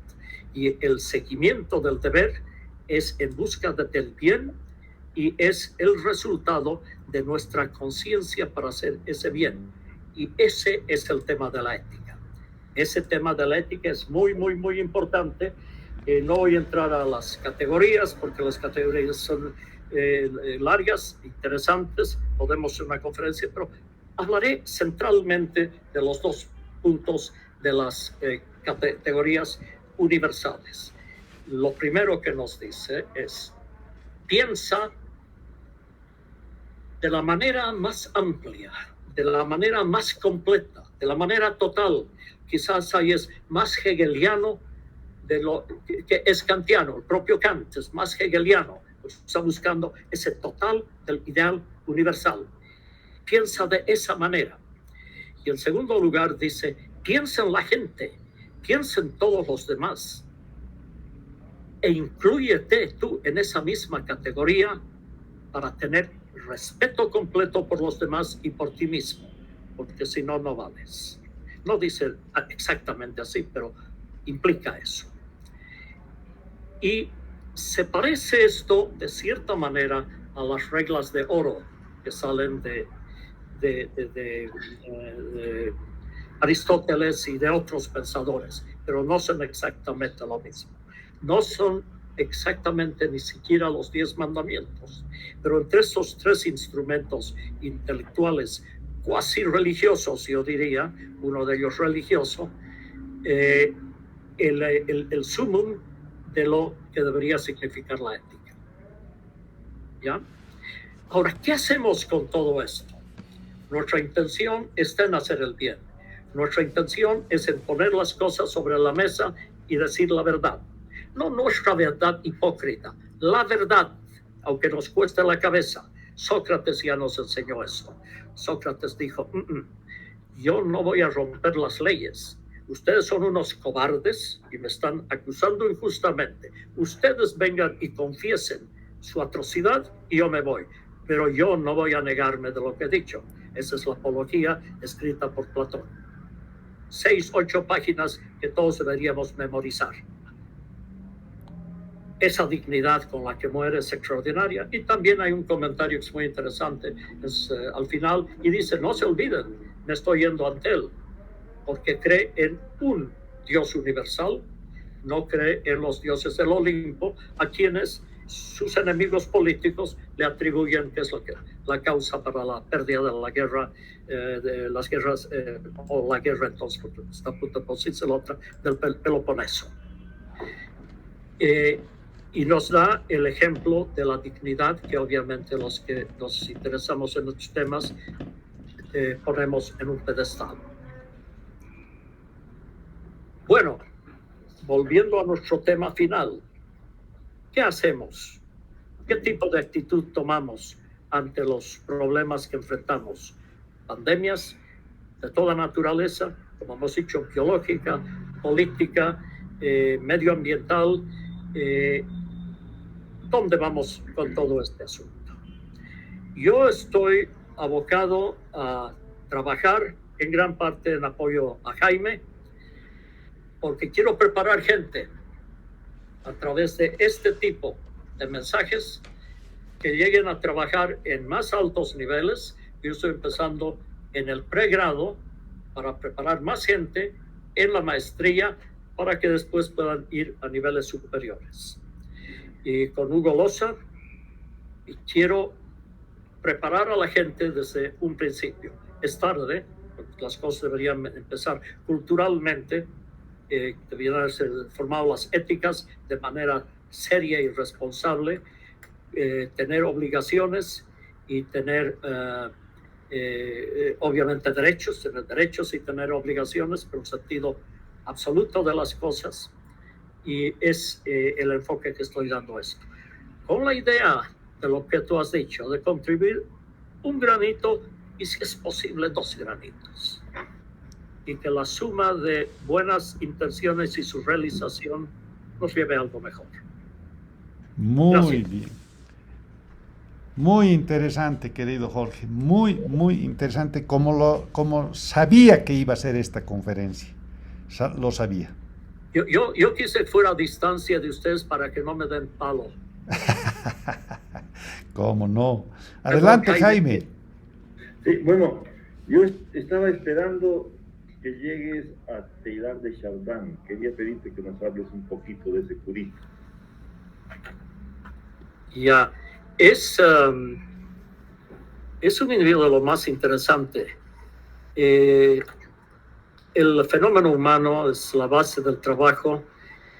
Y el seguimiento del deber es en busca del bien y es el resultado de nuestra conciencia para hacer ese bien. Y ese es el tema de la ética. Ese tema de la ética es muy, muy, muy importante. No voy a entrar a las categorías porque las categorías son largas, interesantes. Podemos hacer una conferencia, pero hablaré centralmente de los dos puntos de las categorías universales. Lo primero que nos dice es: piensa de la manera más amplia, de la manera más completa, de la manera total. Quizás ahí es más hegeliano de lo que es kantiano. El propio Kant es más hegeliano, pues está buscando ese total del ideal universal. Piensa de esa manera. Y en segundo lugar dice: piensa en la gente, piensa en todos los demás e inclúyete tú en esa misma categoría para tener respeto completo por los demás y por ti mismo, porque si no, no vales. No dice exactamente así, pero implica eso. Y se parece esto de cierta manera a las reglas de oro que salen de Aristóteles y de otros pensadores, pero no son exactamente lo mismo. No son exactamente ni siquiera los 10 mandamientos, pero entre esos 3 instrumentos intelectuales cuasi religiosos, yo diría, uno de ellos religioso, el sumum de lo que debería significar la ética. ¿Ya? Ahora, ¿qué hacemos con todo esto? Nuestra intención está en hacer el bien. Nuestra intención es en poner las cosas sobre la mesa y decir la verdad. No nuestra verdad hipócrita, la verdad, aunque nos cueste la cabeza. Sócrates ya nos enseñó eso. Sócrates dijo: yo no voy a romper las leyes. Ustedes son unos cobardes y me están acusando injustamente. Ustedes vengan y confiesen su atrocidad y yo me voy. Pero yo no voy a negarme de lo que he dicho. Esa es la apología escrita por Platón. 6, 8 páginas que todos deberíamos memorizar. Esa dignidad con la que muere es extraordinaria. Y también hay un comentario que es muy interesante, al final, y dice: no se olviden, me estoy yendo ante él, porque cree en un Dios universal, no cree en los dioses del Olimpo, a quienes sus enemigos políticos le atribuyen que es la causa para la pérdida de la guerra, de las guerras, o la guerra entonces, porque está a punto de producirse la otra, del Peloponeso. Y nos da el ejemplo de la dignidad que obviamente los que nos interesamos en estos temas ponemos en un pedestal. Bueno, volviendo a nuestro tema final, ¿qué hacemos? ¿Qué tipo de actitud tomamos ante los problemas que enfrentamos? Pandemias de toda naturaleza, como hemos dicho, biológica, política, medioambiental. ¿Dónde vamos con todo este asunto? Yo estoy abocado a trabajar en gran parte en apoyo a Jaime, porque quiero preparar gente a través de este tipo de mensajes que lleguen a trabajar en más altos niveles. Yo estoy empezando en el pregrado para preparar más gente en la maestría para que después puedan ir a niveles superiores. Y con Hugo Loza, quiero preparar a la gente desde un principio. Es tarde, porque las cosas deberían empezar culturalmente, debieran ser formadas las éticas de manera seria y responsable, tener obligaciones y tener obviamente tener derechos y tener obligaciones, pero un sentido absoluto de las cosas, y es el enfoque que estoy dando a esto, con la idea de lo que tú has dicho, de contribuir un granito y, si es posible, 2 granitos, y que la suma de buenas intenciones y su realización nos lleve a algo mejor. Muy bien. Muy interesante, querido Jorge. Muy, muy interesante, como sabía que iba a ser esta conferencia. Lo sabía. Yo quise que fuera a distancia de ustedes para que no me den palo. ¿Cómo no? Adelante, Jaime. Sí, bueno, yo estaba esperando que llegues a Teilhard de Chardin. Quería pedirte que nos hables un poquito de ese curito. Ya, es un individuo de lo más interesante. El fenómeno humano es la base del trabajo,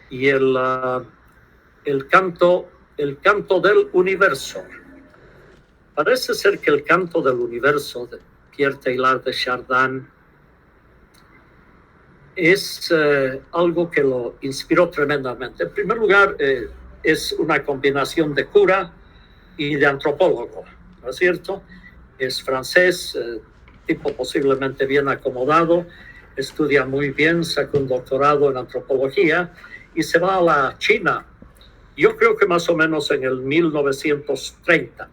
y el canto del universo. Parece ser que el canto del universo de Pierre Teilhard de Chardin es algo que lo inspiró tremendamente. En primer lugar, es una combinación de cura y de antropólogo, ¿no es cierto? Es francés, tipo posiblemente bien acomodado, estudia muy bien, saca un doctorado en antropología y se va a la China. Yo creo que más o menos en el 1930.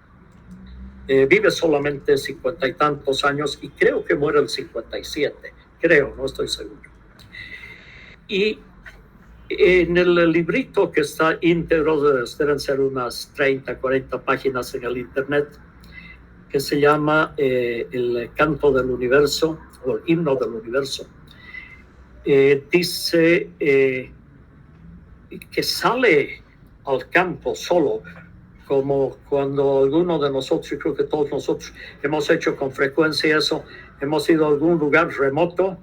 Vive solamente 50 y tantos años y creo que muere en 57. Creo, no estoy seguro. Y en el librito que está íntegro, deben ser unas 30, 40 páginas en el internet, que se llama El canto del universo, o el himno del universo, dice que sale al campo solo, como cuando alguno de nosotros, creo que todos nosotros hemos hecho con frecuencia eso, hemos ido a algún lugar remoto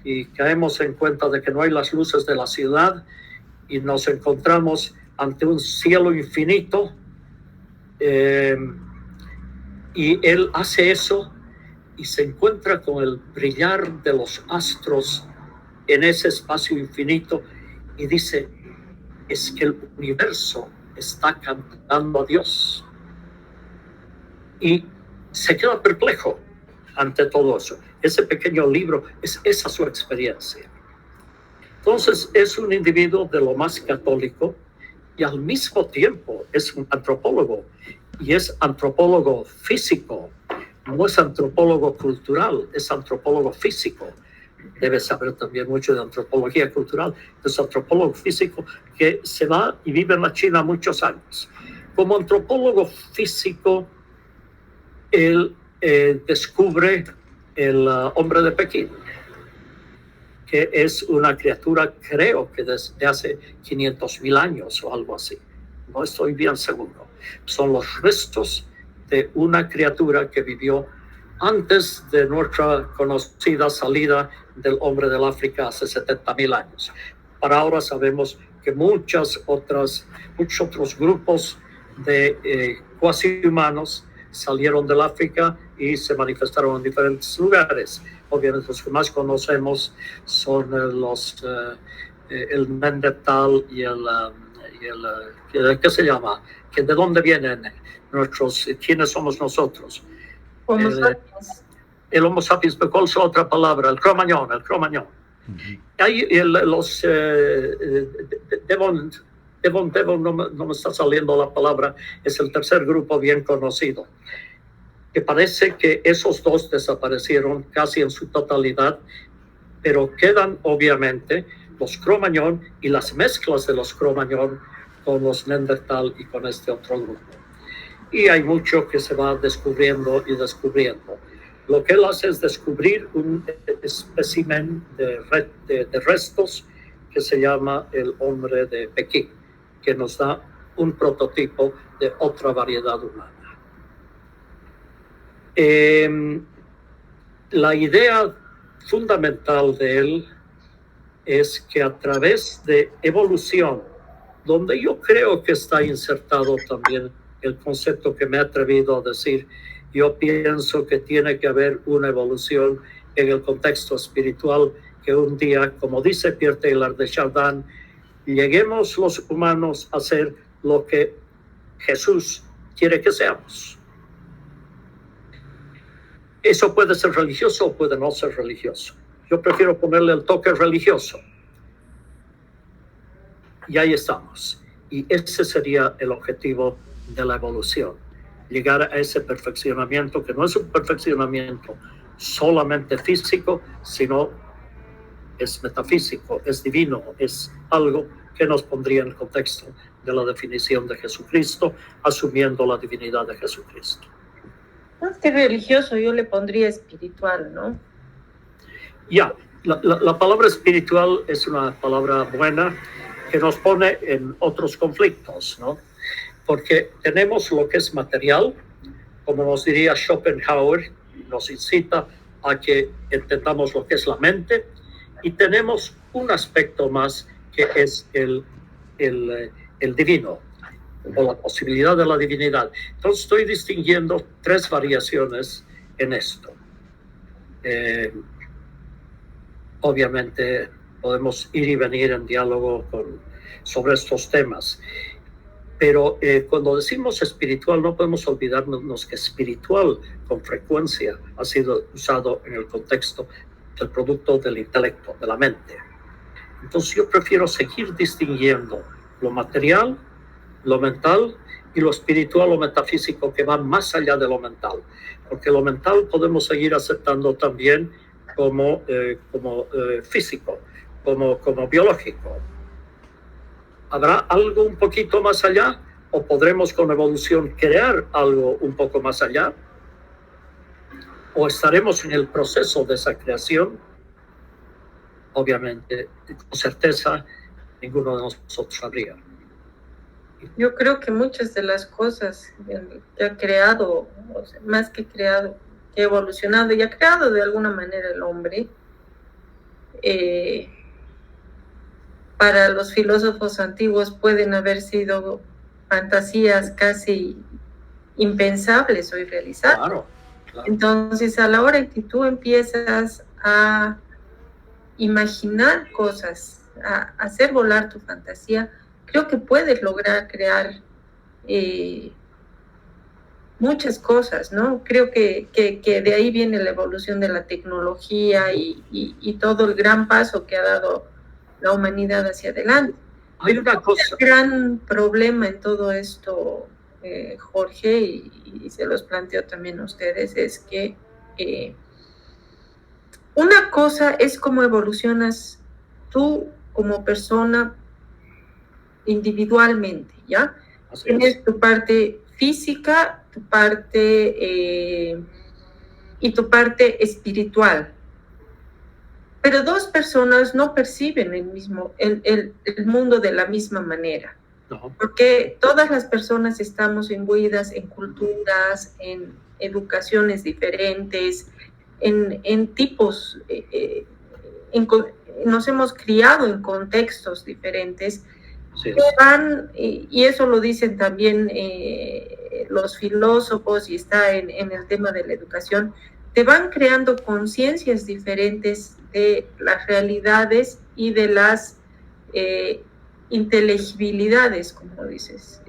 y caemos en cuenta de que no hay las luces de la ciudad y nos encontramos ante un cielo infinito, y él hace eso y se encuentra con el brillar de los astros en ese espacio infinito y dice, es que el universo está cantando a Dios. Y se queda perplejo ante todo eso. Ese pequeño libro, es esa su experiencia. Entonces es un individuo de lo más católico y al mismo tiempo es un antropólogo, y es antropólogo físico, no es antropólogo cultural, es antropólogo físico. Debe saber también mucho de antropología cultural. Es antropólogo físico que se va y vive en la China muchos años. Como antropólogo físico, él descubre el hombre de Pekín, que es una criatura, creo que desde hace 500,000 años o algo así. no estoy bien seguro, son los restos de una criatura que vivió antes de nuestra conocida salida del hombre del África hace 70,000 años. Para ahora sabemos que muchos otros grupos de cuasi humanos salieron del África y se manifestaron en diferentes lugares. Obviamente los que más conocemos son el Neandertal y ¿qué se llama? ¿De dónde vienen quiénes somos nosotros? Homo sapiens. El Homo sapiens, pero ¿cuál es otra palabra? El Cro-Magnon. Hay Devon, no me está saliendo la palabra, es el tercer grupo bien conocido, que parece que esos dos desaparecieron casi en su totalidad, pero quedan obviamente los Cro-Magnon y las mezclas de los Cro-Magnon con los Neandertal y con este otro grupo. Y hay mucho que se va descubriendo y descubriendo. Lo que él hace es descubrir un espécimen de restos que se llama el hombre de Pekín, que nos da un prototipo de otra variedad humana. La idea fundamental de él es que a través de evolución, donde yo creo que está insertado también el concepto que me he atrevido a decir, yo pienso que tiene que haber una evolución en el contexto espiritual, que un día, como dice Pierre Teilhard de Chardin, lleguemos los humanos a ser lo que Jesús quiere que seamos. Eso puede ser religioso o puede no ser religioso. Yo prefiero ponerle el toque religioso. Y ahí estamos. Y ese sería el objetivo de la evolución. Llegar a ese perfeccionamiento, que no es un perfeccionamiento solamente físico, sino es metafísico, es divino, es algo que nos pondría en el contexto de la definición de Jesucristo, asumiendo la divinidad de Jesucristo. Más que religioso, yo le pondría espiritual, ¿no? Ya, la palabra espiritual es una palabra buena que nos pone en otros conflictos, ¿no? Porque tenemos lo que es material, como nos diría Schopenhauer, nos incita a que entendamos lo que es la mente, y tenemos un aspecto más que es el divino, o la posibilidad de la divinidad. Entonces estoy distinguiendo tres variaciones en esto. Obviamente podemos ir y venir en diálogo sobre estos temas, pero cuando decimos espiritual no podemos olvidarnos que espiritual con frecuencia ha sido usado en el contexto del producto del intelecto, de la mente. Entonces yo prefiero seguir distinguiendo lo material, lo mental y lo espiritual o metafísico, que va más allá de lo mental, porque lo mental podemos seguir aceptando también como físico, como biológico. ¿Habrá algo un poquito más allá? ¿O podremos con evolución crear algo un poco más allá? ¿O estaremos en el proceso de esa creación? Obviamente, con certeza, ninguno de nosotros sabría. Yo creo que muchas de las cosas que ha creado, o sea, más que creado, que ha evolucionado y ha creado de alguna manera el hombre, para los filósofos antiguos pueden haber sido fantasías casi impensables o irrealizables. Claro. Entonces, a la hora en que tú empiezas a imaginar cosas, a hacer volar tu fantasía, creo que puedes lograr crear muchas cosas, ¿no? Creo que de ahí viene la evolución de la tecnología y todo el gran paso que ha dado la humanidad hacia adelante. Hay una cosa. El gran problema en todo esto, Jorge, y se los planteo también a ustedes, es que una cosa es cómo evolucionas tú como persona individualmente, ¿ya? Tienes tu parte física, tu parte y tu parte espiritual. Pero dos personas no perciben el mundo de la misma manera. No. Porque todas las personas estamos imbuidas en culturas, en educaciones diferentes, en tipos, nos hemos criado en contextos diferentes. Sí. Que van, y eso lo dicen también los filósofos, y está en el tema de la educación, te van creando conciencias diferentes de las realidades y de las inteligibilidades, como dices.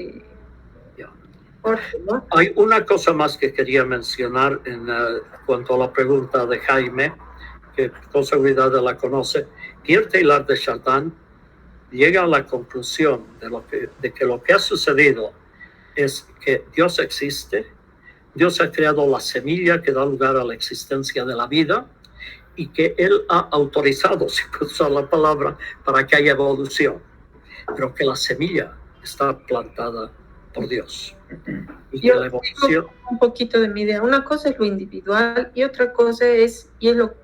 Jorge, ¿no? Hay una cosa más que quería mencionar en cuanto a la pregunta de Jaime, que con seguridad la conoce. Pierre Teilhard de Chardin llega a la conclusión de que lo que ha sucedido es que Dios existe, Dios ha creado la semilla que da lugar a la existencia de la vida, y que Él ha autorizado, si puedo usar la palabra, para que haya evolución, pero que la semilla está plantada por Dios. Y yo que la evolución... un poquito de mi idea. Una cosa es lo individual y otra cosa es, y es lo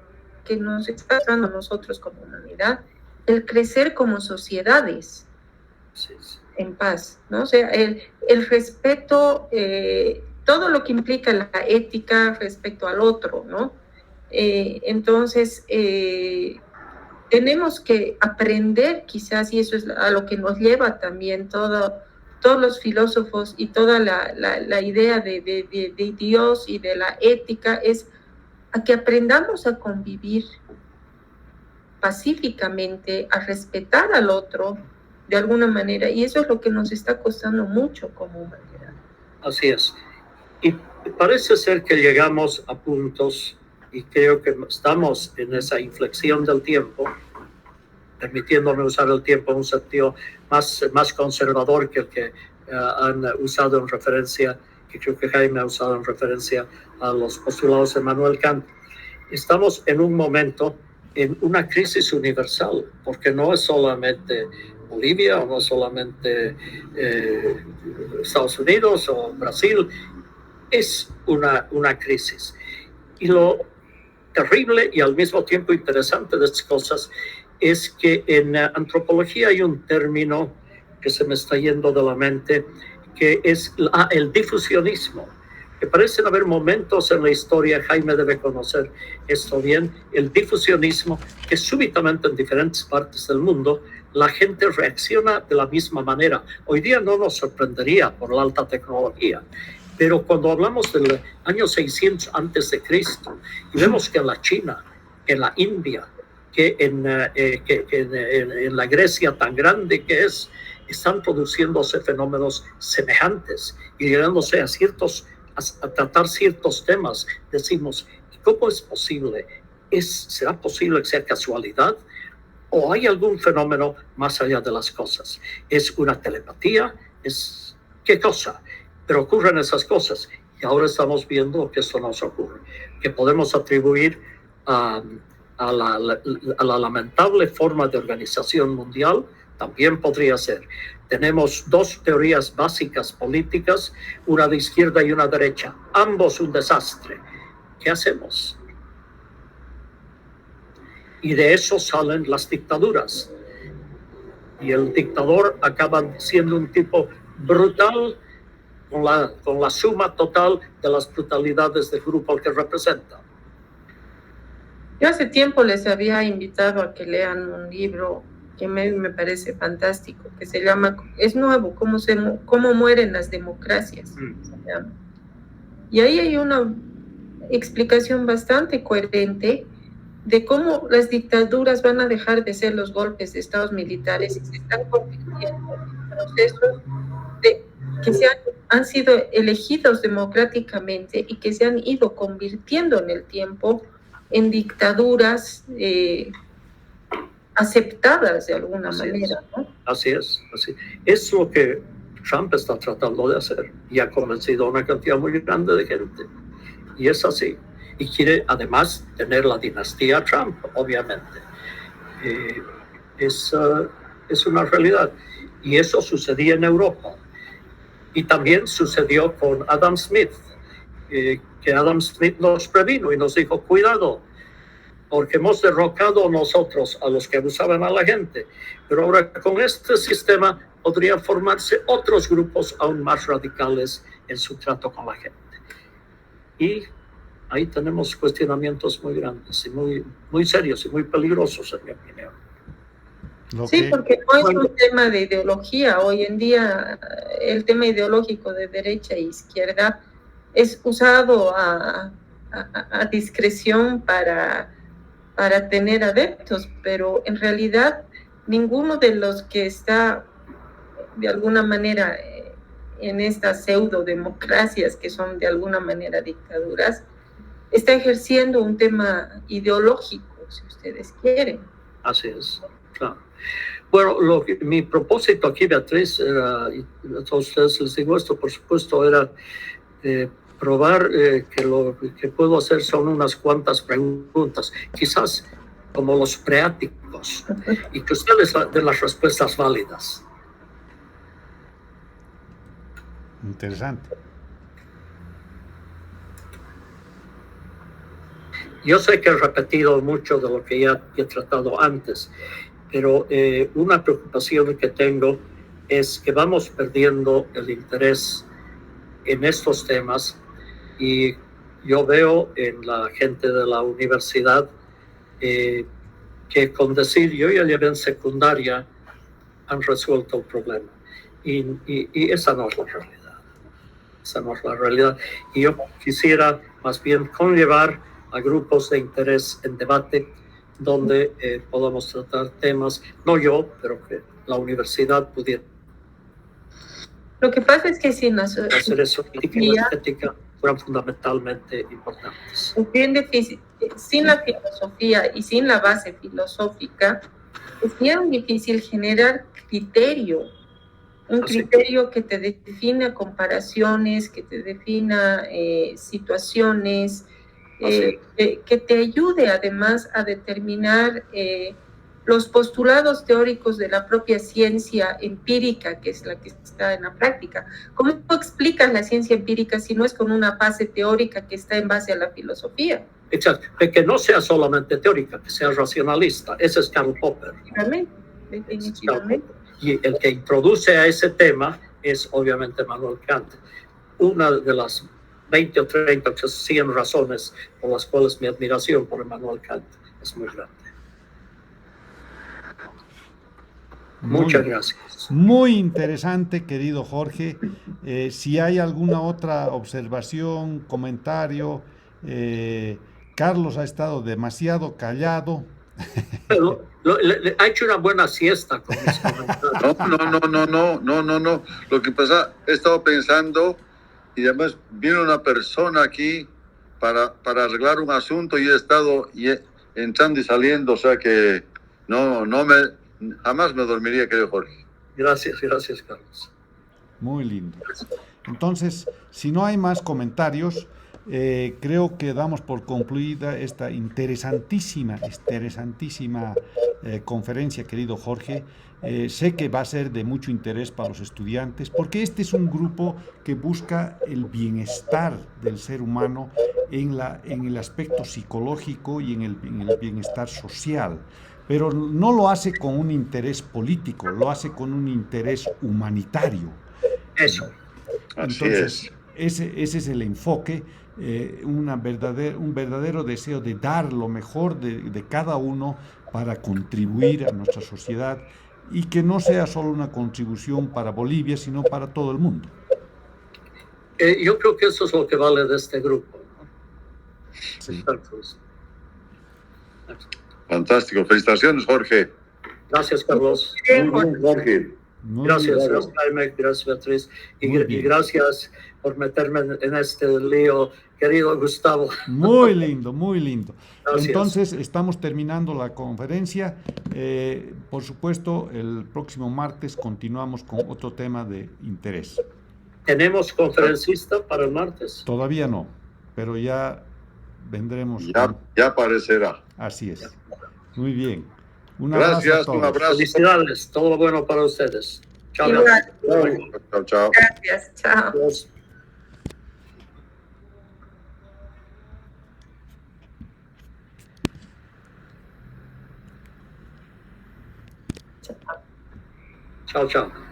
que nos está dando a nosotros como humanidad, el crecer como sociedades en paz, ¿no? O sea, el respeto, todo lo que implica la ética respecto al otro, ¿no? Entonces, tenemos que aprender quizás, y eso es a lo que nos lleva también todos los filósofos y toda la idea de Dios y de la ética, es a que aprendamos a convivir pacíficamente, a respetar al otro de alguna manera, y eso es lo que nos está costando mucho como humanidad. Así es. Y parece ser que llegamos a puntos, y creo que estamos en esa inflexión del tiempo, permitiéndome usar el tiempo en un sentido más conservador que el que han usado en referencia, que creo que Jaime ha usado en referencia a los postulados de Immanuel Kant. Estamos en un momento, en una crisis universal, porque no es solamente Bolivia, o no es solamente Estados Unidos o Brasil, es una crisis. Y lo terrible y al mismo tiempo interesante de estas cosas es que en antropología hay un término que se me está yendo de la mente, que es el difusionismo. Que parecen haber momentos en la historia, Jaime debe conocer esto bien, el difusionismo, que súbitamente en diferentes partes del mundo la gente reacciona de la misma manera. Hoy día no nos sorprendería por la alta tecnología, pero cuando hablamos del año 600 antes de Cristo y vemos que en la China, en la India, que en la Grecia tan grande que es, están produciéndose fenómenos semejantes y llegándose a tratar ciertos temas, decimos, ¿cómo es posible? ¿Será posible que sea casualidad? ¿O hay algún fenómeno más allá de las cosas? ¿Es una telepatía? ¿Qué cosa? Pero ocurren esas cosas. Y ahora estamos viendo que eso nos ocurre. Que podemos atribuir a la lamentable forma de organización mundial, también podría ser. Tenemos dos teorías básicas políticas, una de izquierda y una derecha, ambos un desastre. ¿Qué hacemos? Y de eso salen las dictaduras. Y el dictador acaba siendo un tipo brutal con la suma total de las brutalidades del grupo al que representa. Yo hace tiempo les había invitado a que lean un libro que me parece fantástico, que se llama, es nuevo, cómo mueren las democracias. Se llama. Y ahí hay una explicación bastante coherente de cómo las dictaduras van a dejar de ser los golpes de estados militares y se están convirtiendo en procesos que han sido elegidos democráticamente y que se han ido convirtiendo en el tiempo en dictaduras aceptadas de alguna manera, ¿no? Así es. Es lo que Trump está tratando de hacer y ha convencido a una cantidad muy grande de gente. Y es así. Y quiere además tener la dinastía Trump, obviamente. Es una realidad. Y eso sucedía en Europa. Y también sucedió con Adam Smith, que Adam Smith nos previno y nos dijo, cuidado, porque hemos derrocado nosotros a los que abusaban a la gente, pero ahora con este sistema podrían formarse otros grupos aún más radicales en su trato con la gente. Y ahí tenemos cuestionamientos muy grandes y muy serios y muy peligrosos, en mi opinión. Sí, porque no es un tema de ideología. Hoy en día el tema ideológico de derecha e izquierda es usado a discreción para tener adeptos, pero en realidad ninguno de los que está de alguna manera en estas pseudo-democracias que son de alguna manera dictaduras, está ejerciendo un tema ideológico, si ustedes quieren. Así es, claro. Bueno, mi propósito aquí, Beatriz, era, y a ustedes les digo esto, por supuesto, era probar que lo que puedo hacer son unas cuantas preguntas, quizás como los preáticos, y que ustedes den las respuestas válidas. Interesante. Yo sé que he repetido mucho de lo que ya he tratado antes, pero una preocupación que tengo es que vamos perdiendo el interés en estos temas, y yo veo en la gente de la universidad que con decir yo ya llevé en secundaria han resuelto el problema, y esa no es la realidad. Esa no es la realidad. Y yo quisiera más bien conllevar a grupos de interés en debate donde podamos tratar temas, no yo, pero que la universidad pudiera. Lo que pasa es que sin la hacer eso, y la ética fueron fundamentalmente importantes. Es bien difícil. Sin la filosofía y sin la base filosófica, es bien difícil generar criterio. Un criterio que te defina comparaciones, que te defina situaciones, que te ayude además a determinar los postulados teóricos de la propia ciencia empírica, que es la que está en la práctica. ¿Cómo explicas la ciencia empírica si no es con una base teórica que está en base a la filosofía? Exacto, que no sea solamente teórica, que sea racionalista. Ese es Karl Popper. Definitivamente. Y el que introduce a ese tema es obviamente Immanuel Kant. Una de las 20 o 30 o 100 razones por las cuales mi admiración por Immanuel Kant es muy grande. Muchas gracias. Muy interesante, querido Jorge. Si hay alguna otra observación, comentario, Carlos ha estado demasiado callado. Pero ha hecho una buena siesta con mis comentarios. No. Lo que pasa, he estado pensando, y además viene una persona aquí para arreglar un asunto, y he estado entrando y saliendo, o sea que jamás me dormiría, querido Jorge. Gracias, Carlos. Muy lindo. Entonces, si no hay más comentarios, creo que damos por concluida esta interesantísima conferencia, querido Jorge. Sé que va a ser de mucho interés para los estudiantes, porque este es un grupo que busca el bienestar del ser humano en el aspecto psicológico y en el bienestar social, pero no lo hace con un interés político, lo hace con un interés humanitario. Eso. Entonces, ese es el enfoque, un verdadero deseo de dar lo mejor de cada uno para contribuir a nuestra sociedad, y que no sea solo una contribución para Bolivia, sino para todo el mundo. Yo creo que eso es lo que vale de este grupo, ¿no? Sí. Fantástico. Felicitaciones, Jorge. Gracias, Carlos. Muy bien, Jorge. Gracias, Jaime, gracias, Beatriz, y gracias por meterme en este lío, querido Gustavo. Muy lindo. Gracias. Entonces, estamos terminando la conferencia. Por supuesto, el próximo martes continuamos con otro tema de interés. ¿Tenemos conferencista para el martes? Todavía no, pero ya vendremos. Ya aparecerá. Así es. Muy bien. Gracias, un abrazo. Felicidades, todo lo bueno para ustedes. Chao. Chao. Gracias, chao. Adiós. Chao, chao.